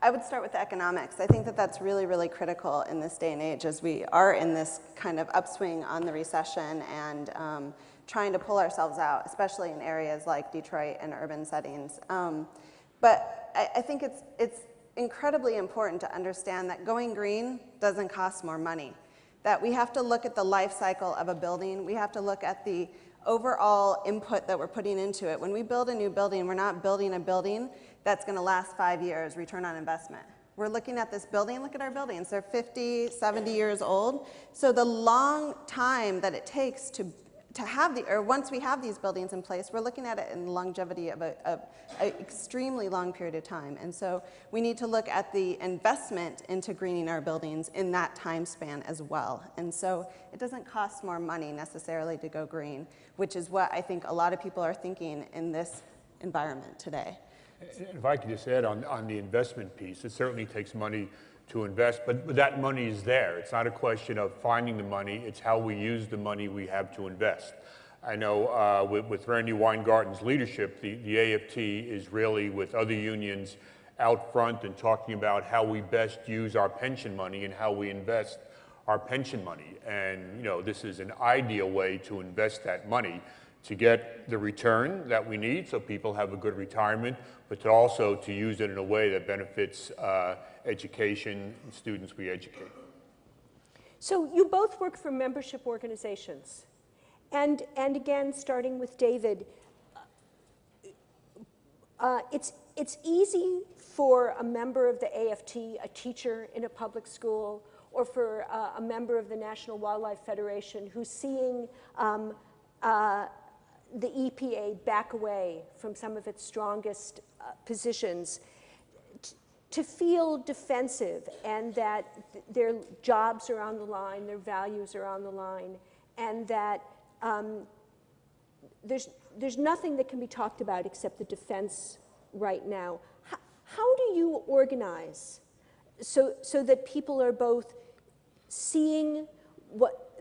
I would start with the economics. I think that that's really, really critical in this day and age as we are in this kind of upswing on the recession and trying to pull ourselves out, especially in areas like Detroit and urban settings. But I think it's incredibly important to understand that going green doesn't cost more money, that we have to look at the life cycle of a building. We have to look at the overall input that we're putting into it. When we build a new building, we're not building a building that's going to last 5 years, return on investment. We're looking at this building, look at our buildings. They're 50, 70 years old. So the long time that it takes to have or once we have these buildings in place, we're looking at it in the longevity of an extremely long period of time. And so we need to look at the investment into greening our buildings in that time span as well. And so it doesn't cost more money necessarily to go green, which is what I think a lot of people are thinking in this environment today. If I could just add on the investment piece, it certainly takes money to invest, but that money is there. It's not a question of finding the money, it's how we use the money we have to invest. I know with Randy Weingarten's leadership, the AFT is really with other unions out front and talking about how we best use our pension money and how we invest our pension money. And you know, this is an ideal way to invest that money to get the return that we need so people have a good retirement, but to also to use it in a way that benefits education and students we educate. So you both work for membership organizations. And again, starting with David, it's easy for a member of the AFT, a teacher in a public school, or for a member of the National Wildlife Federation who's seeing the EPA back away from some of its strongest positions, to feel defensive and that their jobs are on the line, their values are on the line, and that there's nothing that can be talked about except the defense right now. How do you organize so that people are both seeing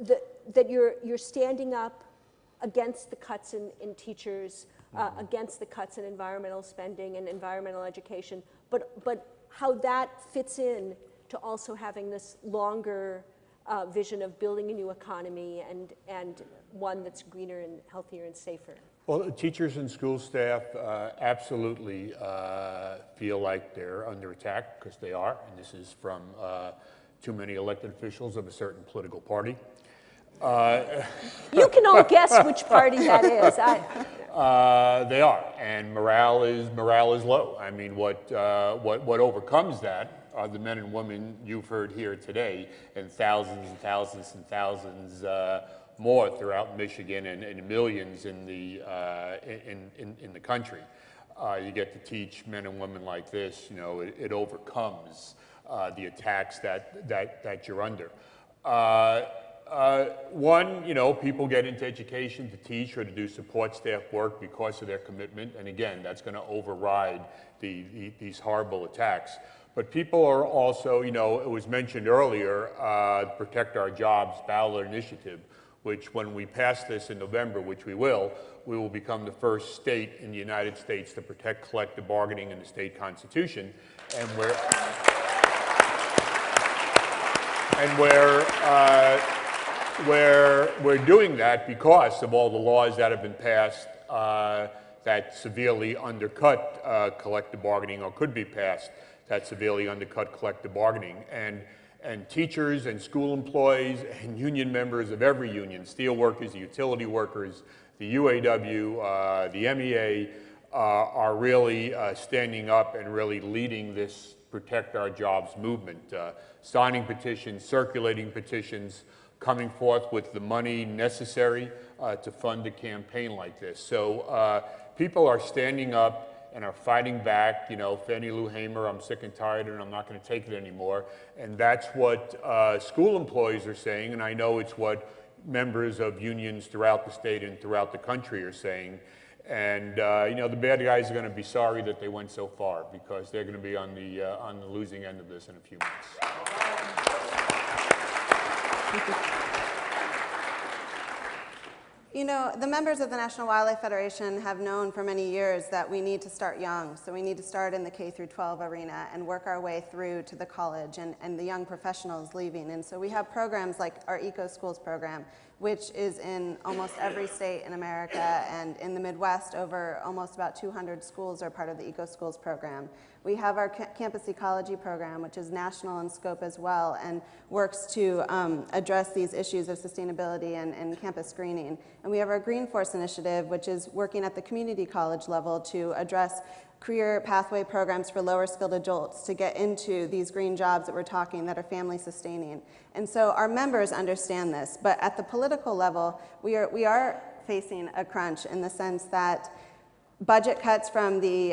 that you're standing up against the cuts in teachers, against the cuts in environmental spending and environmental education, but how that fits in to also having this longer vision of building a new economy and one that's greener and healthier and safer? Well, teachers and school staff absolutely feel like they're under attack, because they are, and this is from too many elected officials of a certain political party. You can all guess which party that is. They are, and morale is low. I mean, what overcomes that are the men and women you've heard here today, and thousands and thousands and thousands more throughout Michigan, and millions in the country. You get to teach men and women like this. You know, it overcomes the attacks that you're under. One, you know, people get into education to teach or to do support staff work because of their commitment, and again, that's going to override these horrible attacks. But people are also, you know, it was mentioned earlier, Protect Our Jobs ballot initiative, which when we pass this in November, which we will become the first state in the United States to protect collective bargaining in the state constitution, and we're doing that because of all the laws that have been passed that severely undercut collective bargaining, or could be passed that severely undercut collective bargaining. And teachers and school employees and union members of every union, steelworkers, the utility workers, the UAW, the MEA, are really standing up and really leading this Protect Our Jobs movement, signing petitions, circulating petitions, coming forth with the money necessary to fund a campaign like this. So people are standing up and are fighting back. You know, Fannie Lou Hamer, I'm sick and tired and I'm not going to take it anymore. And that's what school employees are saying, and I know it's what members of unions throughout the state and throughout the country are saying. And you know, the bad guys are going to be sorry that they went so far, because they're going to be on the losing end of this in a few months. You know, the members of the National Wildlife Federation have known for many years that we need to start young. So we need to start in the K through 12 arena and work our way through to the college and the young professionals leaving. And so we have programs like our Eco Schools program, which is in almost every state in America, and in the Midwest, over almost about 200 schools are part of the Eco Schools program. We have our campus ecology program, which is national in scope as well, and works to address these issues of sustainability and campus greening. And we have our Green Force initiative, which is working at the community college level to address career pathway programs for lower skilled adults to get into these green jobs that we're talking that are family sustaining. And so our members understand this, but at the political level, we are facing a crunch in the sense that budget cuts from the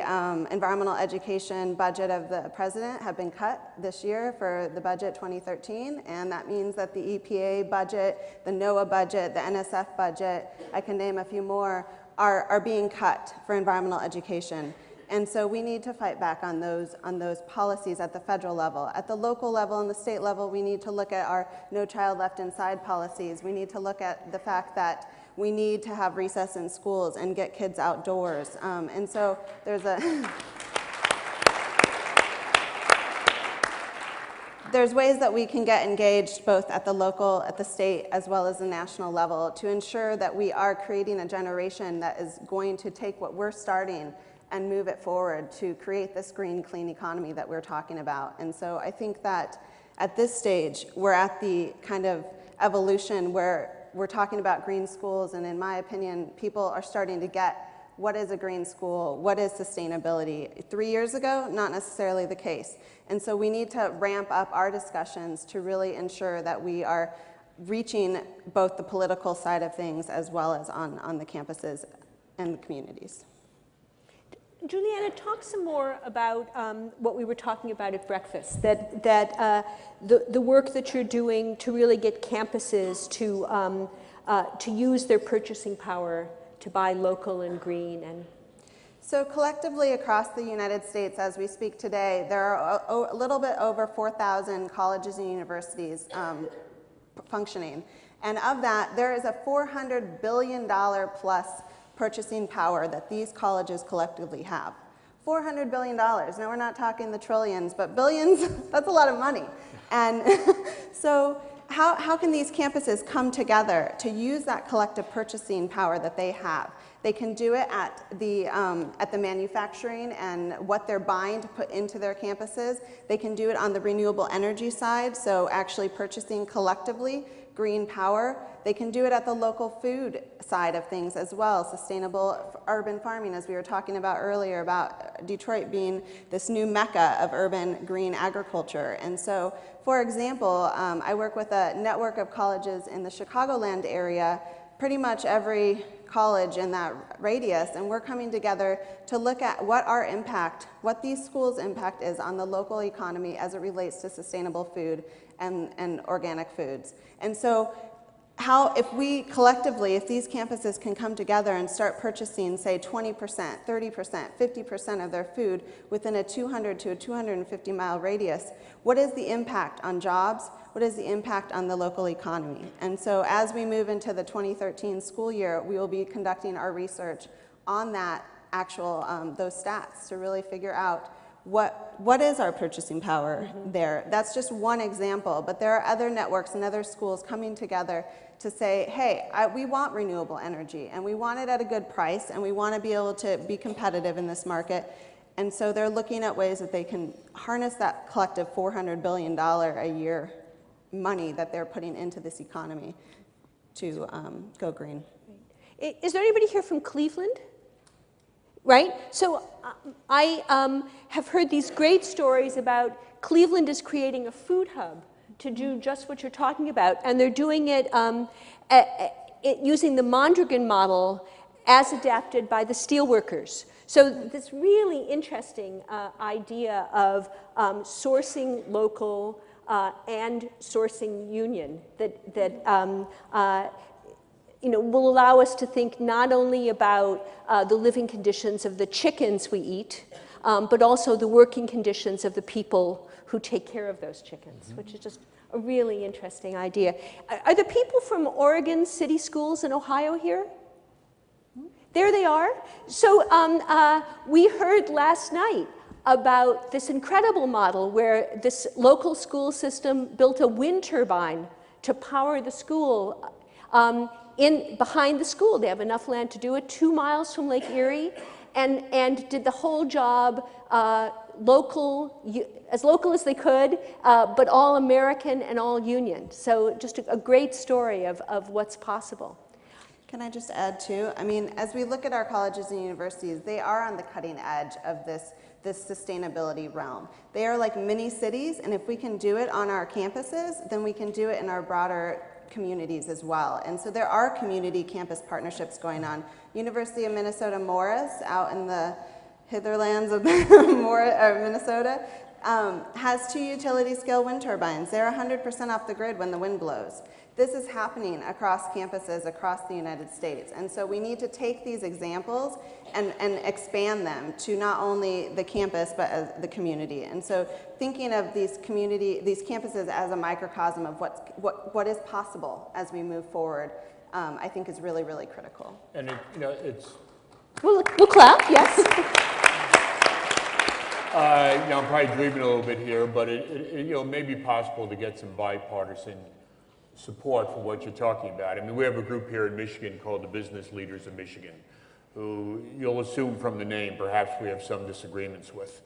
environmental education budget of the president have been cut this year for the budget 2013, and that means that the EPA budget, the NOAA budget, the NSF budget, I can name a few more, are being cut for environmental education. And so we need to fight back on those policies at the federal level. At the local level and the state level, we need to look at our No Child Left Inside policies. We need to look at the fact that we need to have recess in schools and get kids outdoors. And so there's there's ways that we can get engaged both at the local, at the state, as well as the national level to ensure that we are creating a generation that is going to take what we're starting and move it forward to create this green, clean economy that we're talking about. And so I think that At this stage, we're at the kind of evolution where we're talking about green schools, and in my opinion, people are starting to get what is a green school, what is sustainability. 3 years ago, not necessarily the case. And so we need to ramp up our discussions to really ensure that we are reaching both the political side of things as well as on the campuses and the communities. Juliana, talk some more about what we were talking about at breakfast, that the work that you're doing to really get campuses to use their purchasing power to buy local and green. And so collectively across the United States, as we speak today, there are a little bit over 4,000 colleges and universities functioning. And of that, there is a $400 billion plus purchasing power that these colleges collectively have. $400 billion. Now, we're not talking the trillions, but billions, that's a lot of money. And so how can these campuses come together to use that collective purchasing power that they have? They can do it at the manufacturing and what they're buying to put into their campuses. They can do it on the renewable energy side, so actually purchasing collectively green power. They can do it at the local food side of things as well, sustainable urban farming, as we were talking about earlier, about Detroit being this new mecca of urban green agriculture. And so, for example, I work with a network of colleges in the Chicagoland area, pretty much every college in that radius, and we're coming together to look at what our impact, what these schools' impact is on the local economy as it relates to sustainable food and organic foods. And so if we collectively, if these campuses can come together and start purchasing, say, 20%, 30%, 50% of their food within a 200 to a 250 mile radius, what is the impact on jobs? What is the impact on the local economy? And so as we move into the 2013 school year, we will be conducting our research on that actual, those stats to really figure out what is our purchasing power there. That's just one example, but there are other networks and other schools coming together to say, hey, we want renewable energy, and we want it at a good price, and we want to be able to be competitive in this market. And so they're looking at ways that they can harness that collective $400 billion a year money that they're putting into this economy to go green. is there anybody here from Cleveland? Right? So I have heard these great stories about Cleveland is creating a food hub to do just what you're talking about, and they're doing it using the Mondragon model as adapted by the Steelworkers. So this really interesting idea of sourcing local and sourcing union that will allow us to think not only about the living conditions of the chickens we eat, but also the working conditions of the people who take care of those chickens, which is just a really interesting idea. Are the people from Oregon City Schools in Ohio here? There they are. So we heard last night about this incredible model where this local school system built a wind turbine to power the school behind the school. They have enough land to do it, 2 miles from Lake Erie, and did the whole job as local as they could, but all American and all union. So just a great story of what's possible. Can I just add too? I mean, as we look at our colleges and universities, they are on the cutting edge of this sustainability realm. They are like mini cities, and if we can do it on our campuses, then we can do it in our broader communities as well. And so there are community campus partnerships going on. University of Minnesota Morris, out in the hitherlands of Minnesota, has 2 utility scale wind turbines. They're 100% off the grid when the wind blows. This is happening across campuses across the United States. And so we need to take these examples and expand them to not only the campus, but as the community. And so thinking of these campuses as a microcosm of what is possible as we move forward, I think is really, really critical. And it's... We'll clap, yes. I'm probably dreaming a little bit here, but it may be possible to get some bipartisan support for what you're talking about. I mean, we have a group here in Michigan called the Business Leaders of Michigan, who you'll assume from the name perhaps we have some disagreements with.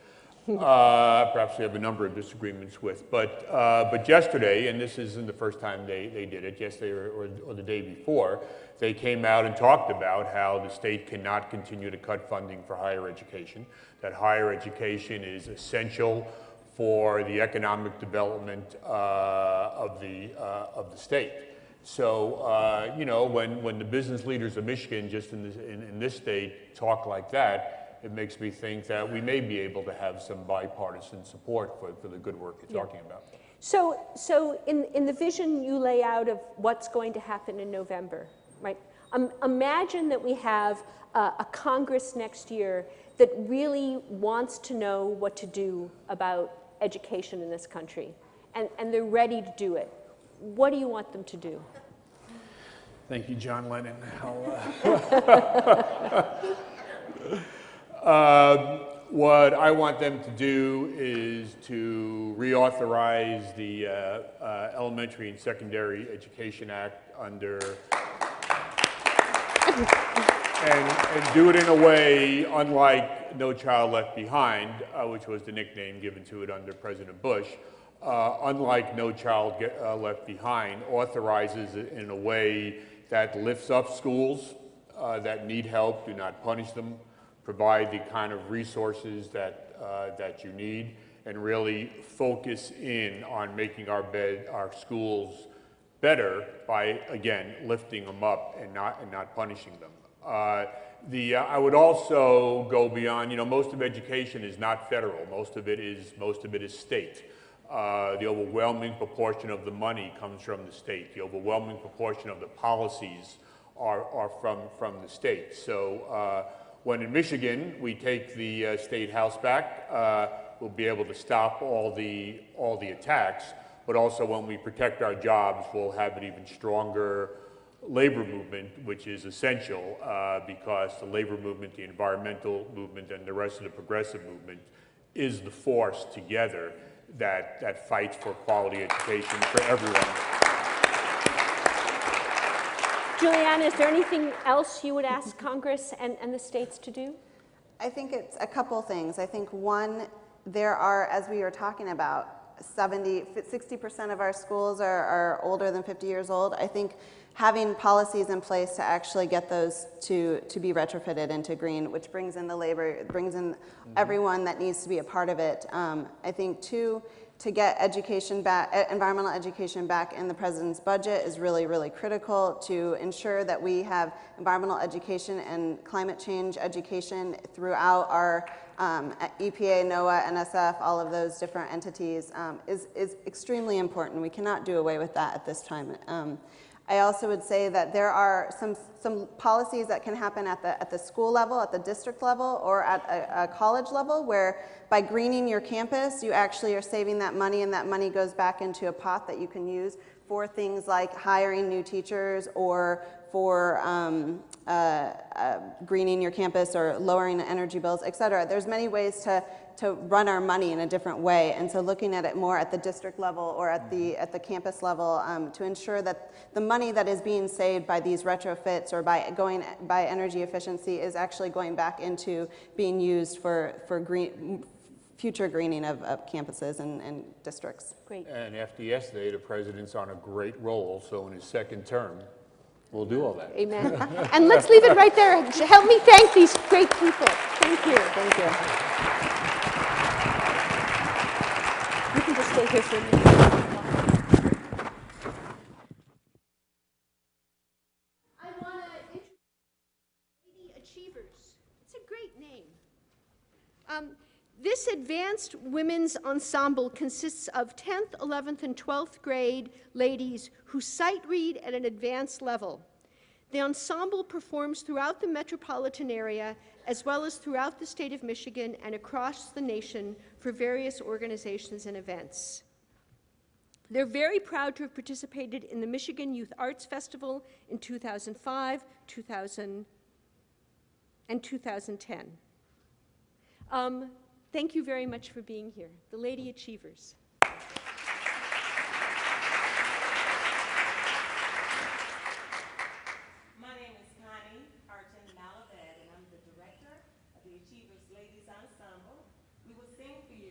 perhaps we have a number of disagreements with. But yesterday, and this isn't the first time they did it, yesterday or the day before, they came out and talked about how the state cannot continue to cut funding for higher education, that higher education is essential for the economic development of the state. So, you know, when the business leaders of Michigan, just in this state, talk like that, it makes me think that we may be able to have some bipartisan support for the good work you're talking about. So in the vision you lay out of what's going to happen in November, right? Imagine that we have a Congress next year that really wants to know what to do about education in this country, and they're ready to do it. What do you want them to do? Thank you, John Lennon. What I want them to do is to reauthorize the Elementary and Secondary Education Act under, and do it in a way unlike No Child Left Behind, which was the nickname given to it under President Bush. Unlike No Child Left Behind, authorizes it in a way that lifts up schools that need help, do not punish them, provide the kind of resources that you need, and really focus in on making our schools better by, again, lifting them up and not punishing them. I would also go beyond, you know, most of education is not federal. Most of it is state. The overwhelming proportion of the money comes from the state. The overwhelming proportion of the policies are from the state. So when in Michigan we take the state house back, we'll be able to stop all the attacks. But also when we protect our jobs, we'll have an even stronger labor movement, which is essential because the labor movement, the environmental movement, and the rest of the progressive movement is the force together that fights for quality education for everyone. Juliana, is there anything else you would ask Congress and the states to do? I think it's a couple things. I think one, there are, as we were talking about, 60% of our schools are older than 50 years old. I think having policies in place to actually get those to be retrofitted into green, which brings in the labor, brings in everyone that needs to be a part of it. I think two, to get education back, environmental education back in the president's budget is really, really critical to ensure that we have environmental education and climate change education throughout our EPA, NOAA, NSF, all of those different entities is extremely important. We cannot do away with that at this time. I also would say that there are some policies that can happen at the school level, at the district level, or at a college level, where by greening your campus, you actually are saving that money, and that money goes back into a pot that you can use for things like hiring new teachers or for greening your campus or lowering the energy bills, et cetera. There's many ways to run our money in a different way, and so looking at it more at the district level or at the campus level to ensure that the money that is being saved by these retrofits or by energy efficiency is actually going back into being used for future greening of campuses and districts. Great. And after yesterday, the president's on a great roll, so in his second term, we'll do all that. Amen. And let's leave it right there. Help me thank these great people. Thank you. Thank you. You can just stay here for a minute. I want to introduce Lady Achievers. It's a great name. This advanced women's ensemble consists of 10th, 11th, and 12th grade ladies who sight read at an advanced level. The ensemble performs throughout the metropolitan area as well as throughout the state of Michigan and across the nation for various organizations and events. They're very proud to have participated in the Michigan Youth Arts Festival in 2005, 2000, and 2010. Thank you very much for being here. The Lady Achievers. And I'm the director of the Achievers Ladies Ensemble. We will sing for you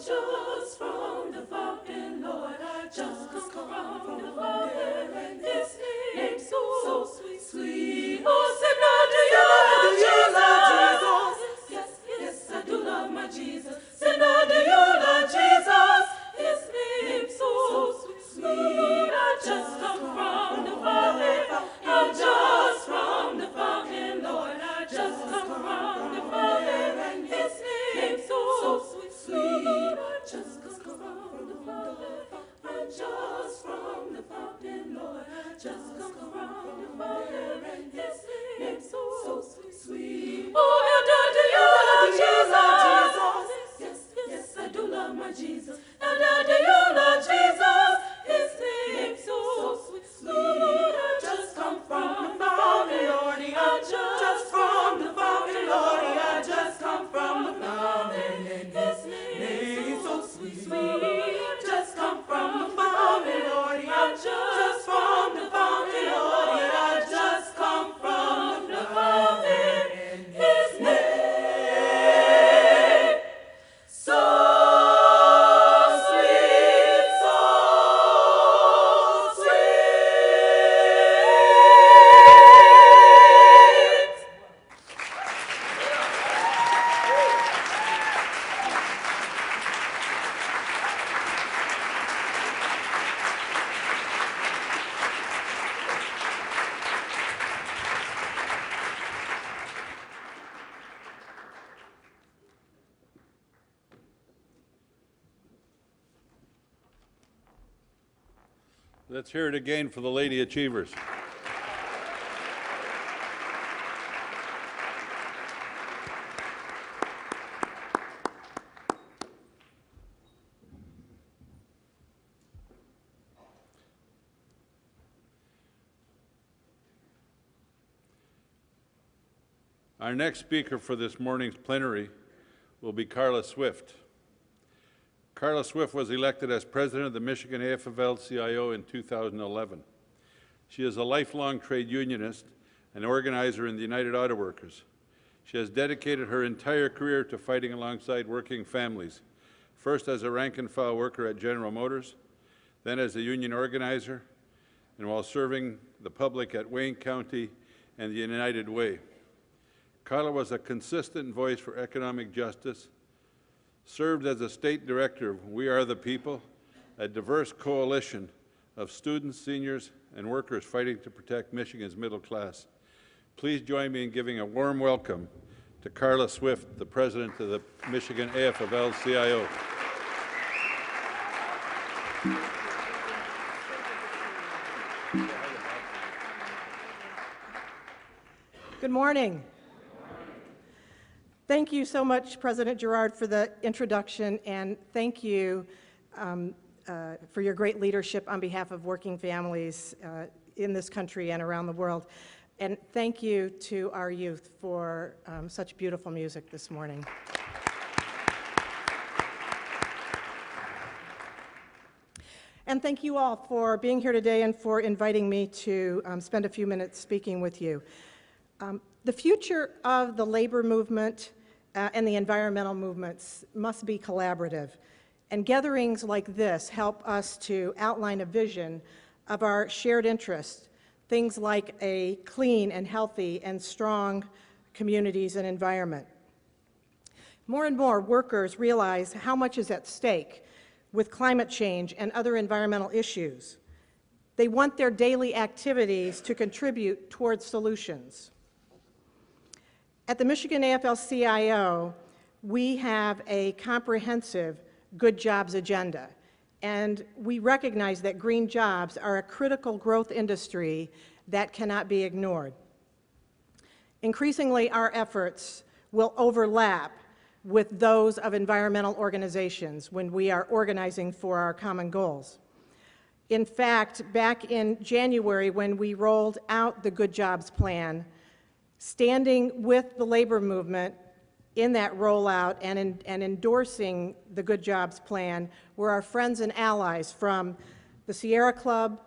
just from the fountain, Lord, I just come from the fountain. His name so sweet, sweet. Oh, say now do you love Jesus? Yes, yes, I do love my Jesus. Say now do you love Jesus? His name so sweet, sweet. I just come from the fountain. I just from the fountain, Lord. I just come from the fountain. His name so sweet, sweet. I just come from the fountain. I just from the fountain, Lord. I just come from the fountain. His name so sweet, sweet. Oh, Elder, do you love Jesus? Yes, yes, I do love my Jesus. Elder, do you love Jesus? His name so sweet, sweet. I just come from the fountain, Lord. I just from the fountain, Lord. I just come from the fountain. His name so sweet, sweet. I just come from the fountain, Lord. I just from the fountain, Lord. I just come from the fountain. His name so sweet, so sweet. Let's hear it again for the Lady Achievers. Our next speaker for this morning's plenary will be Karla Swift. Karla Swift was elected as president of the Michigan AFL-CIO in 2011. She is a lifelong trade unionist and organizer in the United Auto Workers. She has dedicated her entire career to fighting alongside working families, first as a rank-and-file worker at General Motors, then as a union organizer, and while serving the public at Wayne County and the United Way. Karla was a consistent voice for economic justice, served as a state director of We Are the People, a diverse coalition of students, seniors, and workers fighting to protect Michigan's middle class. Please join me in giving a warm welcome to Karla Swift, the president of the Michigan AFL-CIO. Good morning. Thank you so much, President Gerard, for the introduction, and thank you for your great leadership on behalf of working families in this country and around the world. And thank you to our youth for such beautiful music this morning. And thank you all for being here today and for inviting me to spend a few minutes speaking with you. The future of the labor movement and the environmental movements must be collaborative. And gatherings like this help us to outline a vision of our shared interests, things like a clean and healthy and strong communities and environment. More and more workers realize how much is at stake with climate change and other environmental issues. They want their daily activities to contribute towards solutions. At the Michigan AFL-CIO, we have a comprehensive good jobs agenda, and we recognize that green jobs are a critical growth industry that cannot be ignored. Increasingly, our efforts will overlap with those of environmental organizations when we are organizing for our common goals. In fact, back in January, when we rolled out the Good Jobs Plan, standing with the labor movement in that rollout and endorsing the Good Jobs Plan were our friends and allies from the Sierra Club,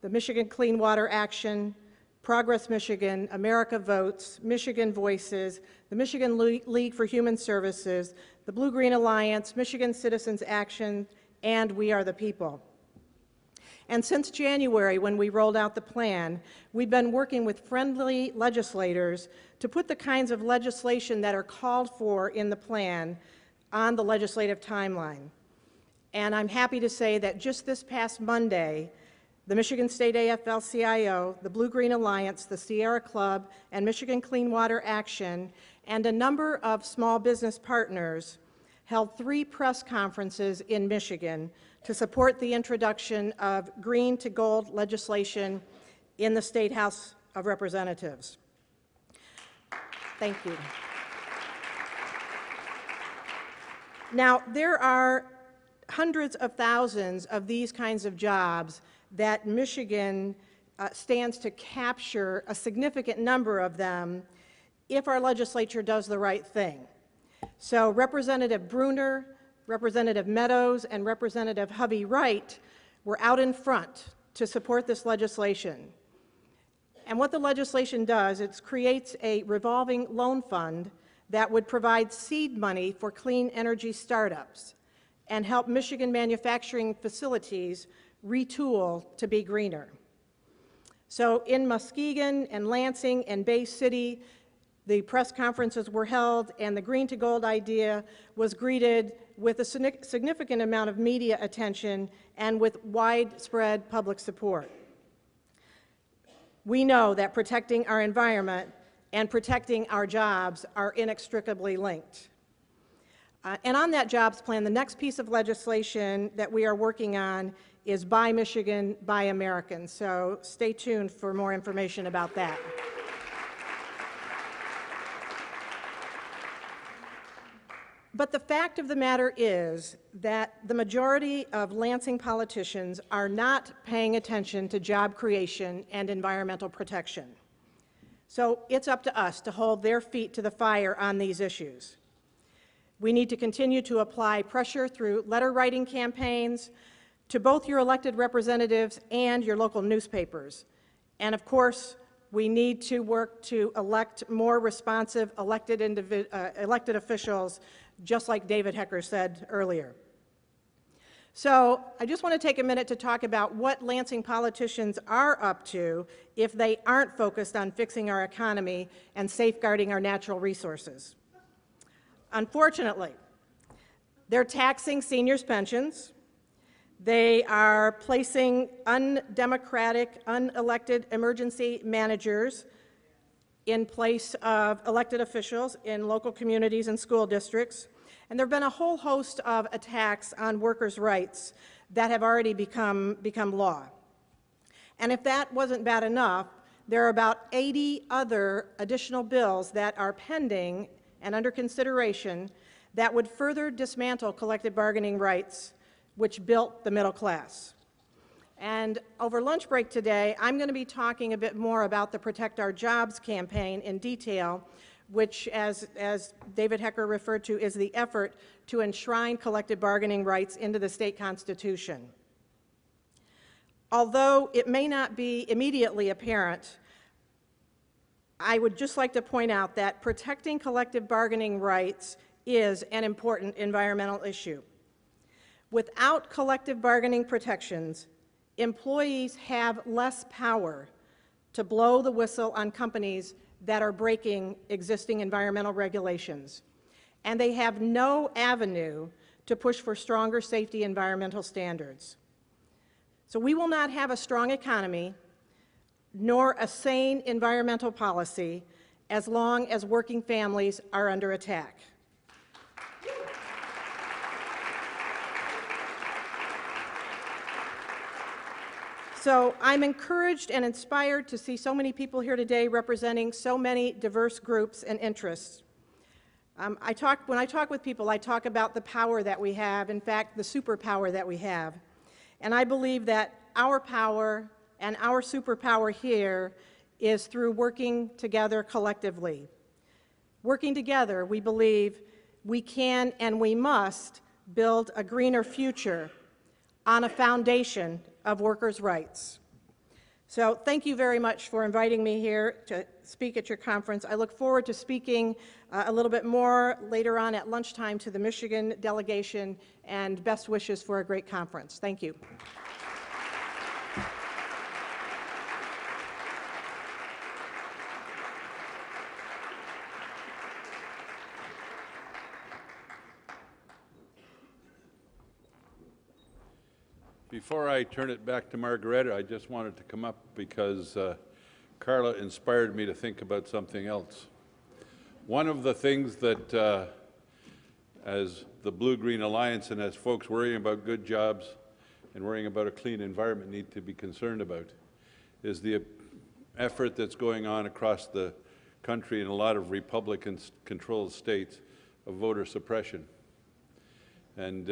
the Michigan Clean Water Action, Progress Michigan, America Votes, Michigan Voices, the Michigan League for Human Services, the Blue-Green Alliance, Michigan Citizens Action, and We Are the People. And since January, when we rolled out the plan, we've been working with friendly legislators to put the kinds of legislation that are called for in the plan on the legislative timeline. And I'm happy to say that just this past Monday, the Michigan State AFL-CIO, the Blue-Green Alliance, the Sierra Club, and Michigan Clean Water Action, and a number of small business partners held 3 press conferences in Michigan to support the introduction of green to gold legislation in the State House of Representatives. Thank you. Now, there are hundreds of thousands of these kinds of jobs that Michigan stands to capture, a significant number of them, if our legislature does the right thing. So Representative Brune, Representative Meadows, and Representative Hovey Wright were out in front to support this legislation. And what the legislation does, it creates a revolving loan fund that would provide seed money for clean energy startups and help Michigan manufacturing facilities retool to be greener. So in Muskegon and Lansing and Bay City, the press conferences were held, and the green to gold idea was greeted with a significant amount of media attention and with widespread public support. We know that protecting our environment and protecting our jobs are inextricably linked. And on that jobs plan, the next piece of legislation that we are working on is Buy Michigan, Buy American. So stay tuned for more information about that. But the fact of the matter is that the majority of Lansing politicians are not paying attention to job creation and environmental protection. So it's up to us to hold their feet to the fire on these issues. We need to continue to apply pressure through letter writing campaigns to both your elected representatives and your local newspapers. And of course, we need to work to elect more responsive elected officials, just like David Hecker said earlier. So I just want to take a minute to talk about what Lansing politicians are up to if they aren't focused on fixing our economy and safeguarding our natural resources. Unfortunately, they're taxing seniors' pensions. They are placing undemocratic, unelected emergency managers in place of elected officials in local communities and school districts. And there have been a whole host of attacks on workers' rights that have already become law. And if that wasn't bad enough, there are about 80 other additional bills that are pending and under consideration that would further dismantle collective bargaining rights, which built the middle class. And over lunch break today, I'm going to be talking a bit more about the Protect Our Jobs campaign in detail, which, as David Hecker referred to, is the effort to enshrine collective bargaining rights into the state constitution. Although it may not be immediately apparent, I would just like to point out that protecting collective bargaining rights is an important environmental issue. Without collective bargaining protections, employees have less power to blow the whistle on companies that are breaking existing environmental regulations, and they have no avenue to push for stronger safety environmental standards. So we will not have a strong economy nor a sane environmental policy as long as working families are under attack. So I'm encouraged and inspired to see so many people here today representing so many diverse groups and interests. When I talk with people, I talk about the power that we have, in fact, the superpower that we have. And I believe that our power and our superpower here is through working together collectively. Working together, we believe we can and we must build a greener future on a foundation of workers' rights. So thank you very much for inviting me here to speak at your conference. I look forward to speaking a little bit more later on at lunchtime to the Michigan delegation, and best wishes for a great conference. Thank you. Before I turn it back to Margrete, I just wanted to come up because Karla inspired me to think about something else. One of the things that, as the Blue-Green Alliance and as folks worrying about good jobs and worrying about a clean environment need to be concerned about, is the effort that's going on across the country in a lot of Republican-controlled states of voter suppression. And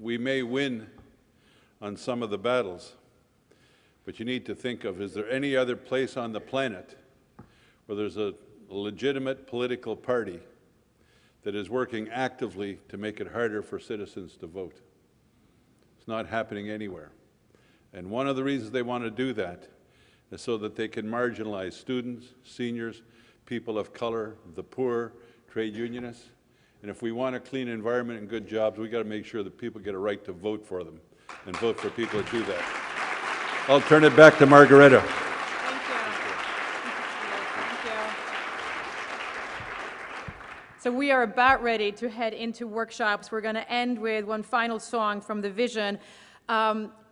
we may win on some of the battles, but you need to think of, is there any other place on the planet where there's a legitimate political party that is working actively to make it harder for citizens to vote? It's not happening anywhere. And one of the reasons they want to do that is so that they can marginalize students, seniors, people of color, the poor, trade unionists. And if we want a clean environment and good jobs, we've got to make sure that people get a right to vote for them and vote for people that do that. I'll turn it back to Margrete. Thank you. Thank you. So we are about ready to head into workshops. We're going to end with one final song from the Vision.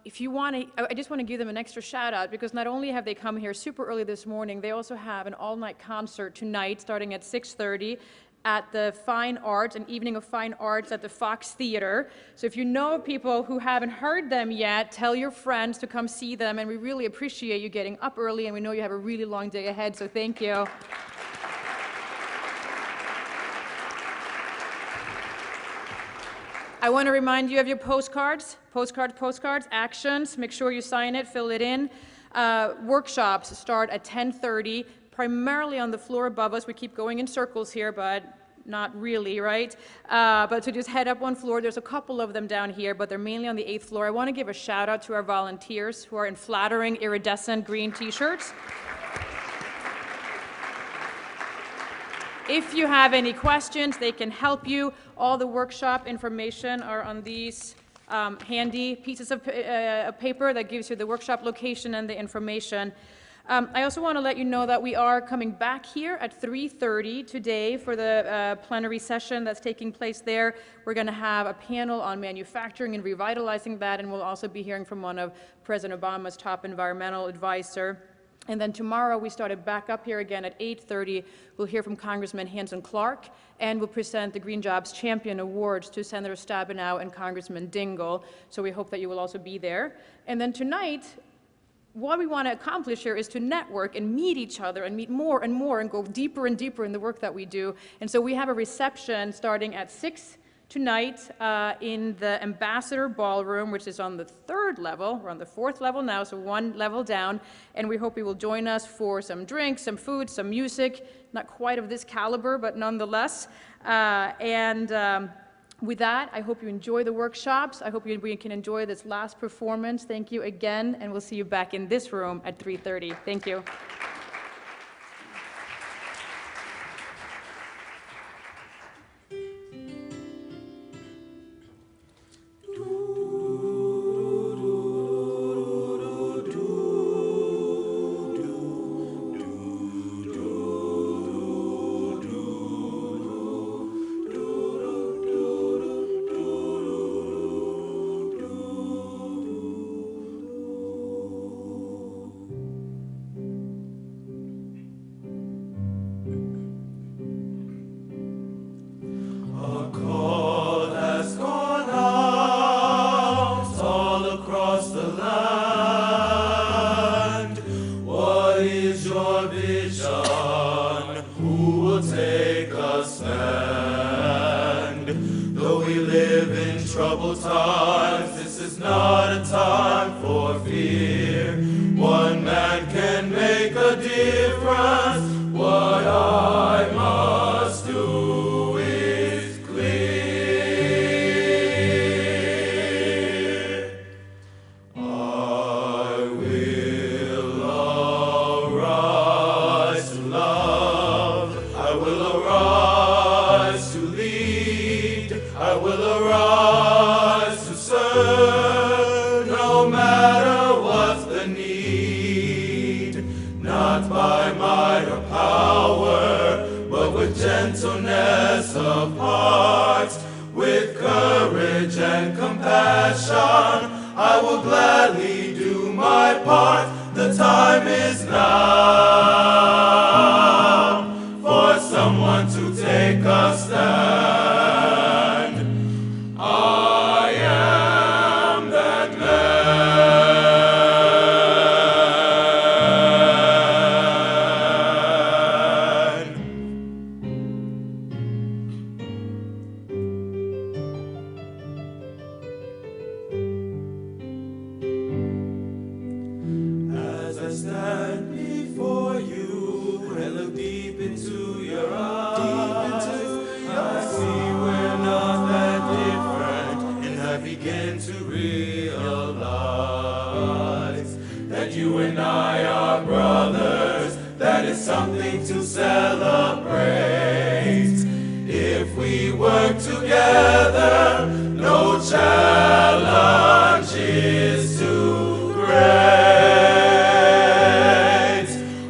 If you want to, I just want to give them an extra shout out, because not only have they come here super early this morning, they also have an all-night concert tonight starting at 6:30 at the Fine Arts, an evening of fine arts at the Fox Theater. So if you know people who haven't heard them yet, tell your friends to come see them, and we really appreciate you getting up early, and we know you have a really long day ahead, so thank you. I want to remind you of your postcards, actions. Make sure you sign it, fill it in. Workshops start at 10:30, primarily on the floor above us. We keep going in circles here, but not really, right? But so just head up one floor. There's a couple of them down here, but they're mainly on the 8th floor. I want to give a shout out to our volunteers who are in flattering iridescent green t-shirts. If you have any questions, they can help you. All the workshop information are on these handy pieces of paper that gives you the workshop location and the information. I also want to let you know that we are coming back here at 3:30 today for the plenary session that's taking place there. We're going to have a panel on manufacturing and revitalizing that, and we'll also be hearing from one of President Obama's top environmental advisor. And then tomorrow we started back up here again at 8:30. We'll hear from Congressman Hanson Clark, and we'll present the Green Jobs Champion Awards to Senator Stabenow and Congressman Dingell. So we hope that you will also be there. And then tonight, what we want to accomplish here is to network and meet each other and meet more and more and go deeper and deeper in the work that we do. And so we have a reception starting at 6 tonight in the Ambassador Ballroom, which is on the 3rd level. We're on the 4th level now, so one level down. And we hope you will join us for some drinks, some food, some music, not quite of this caliber, but nonetheless. With that, I hope you enjoy the workshops. I hope we can enjoy this last performance. Thank you again, and we'll see you back in this room at 3:30. Thank you. will arise to serve, no matter what's the need. Not by might or power, but with gentleness of heart, with courage and compassion, I will gladly do my part. The time is now for someone to take a stand. I am that As I stand before you and look deep into your eyes, I see we're not that different, and I begin to realize that you and I are brothers. That is something to celebrate. If we work together, no challenge is too great.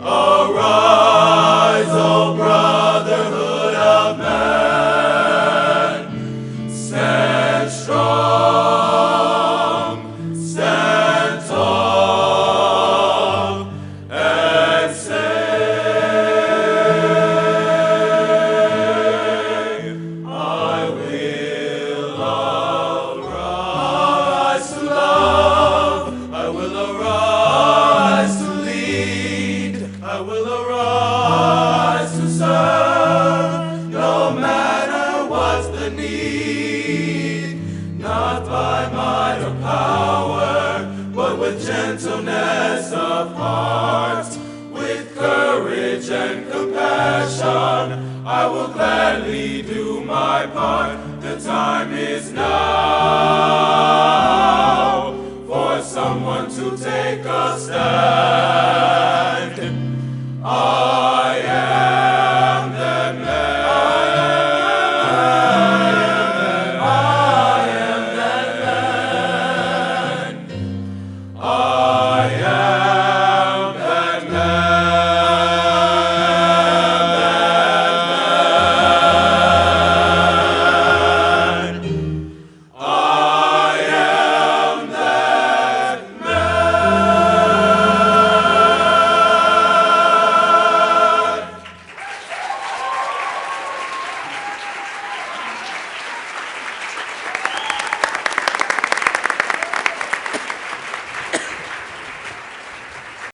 Arise, O brotherhood of man. Stand strong, stand tall, and say, I will arise to love, I will arise to lead, I will arise to serve, no matter what's the need. Not by might or power, but with gentleness of heart, with courage and compassion, I will gladly do my part. The time is now for someone to take a stand.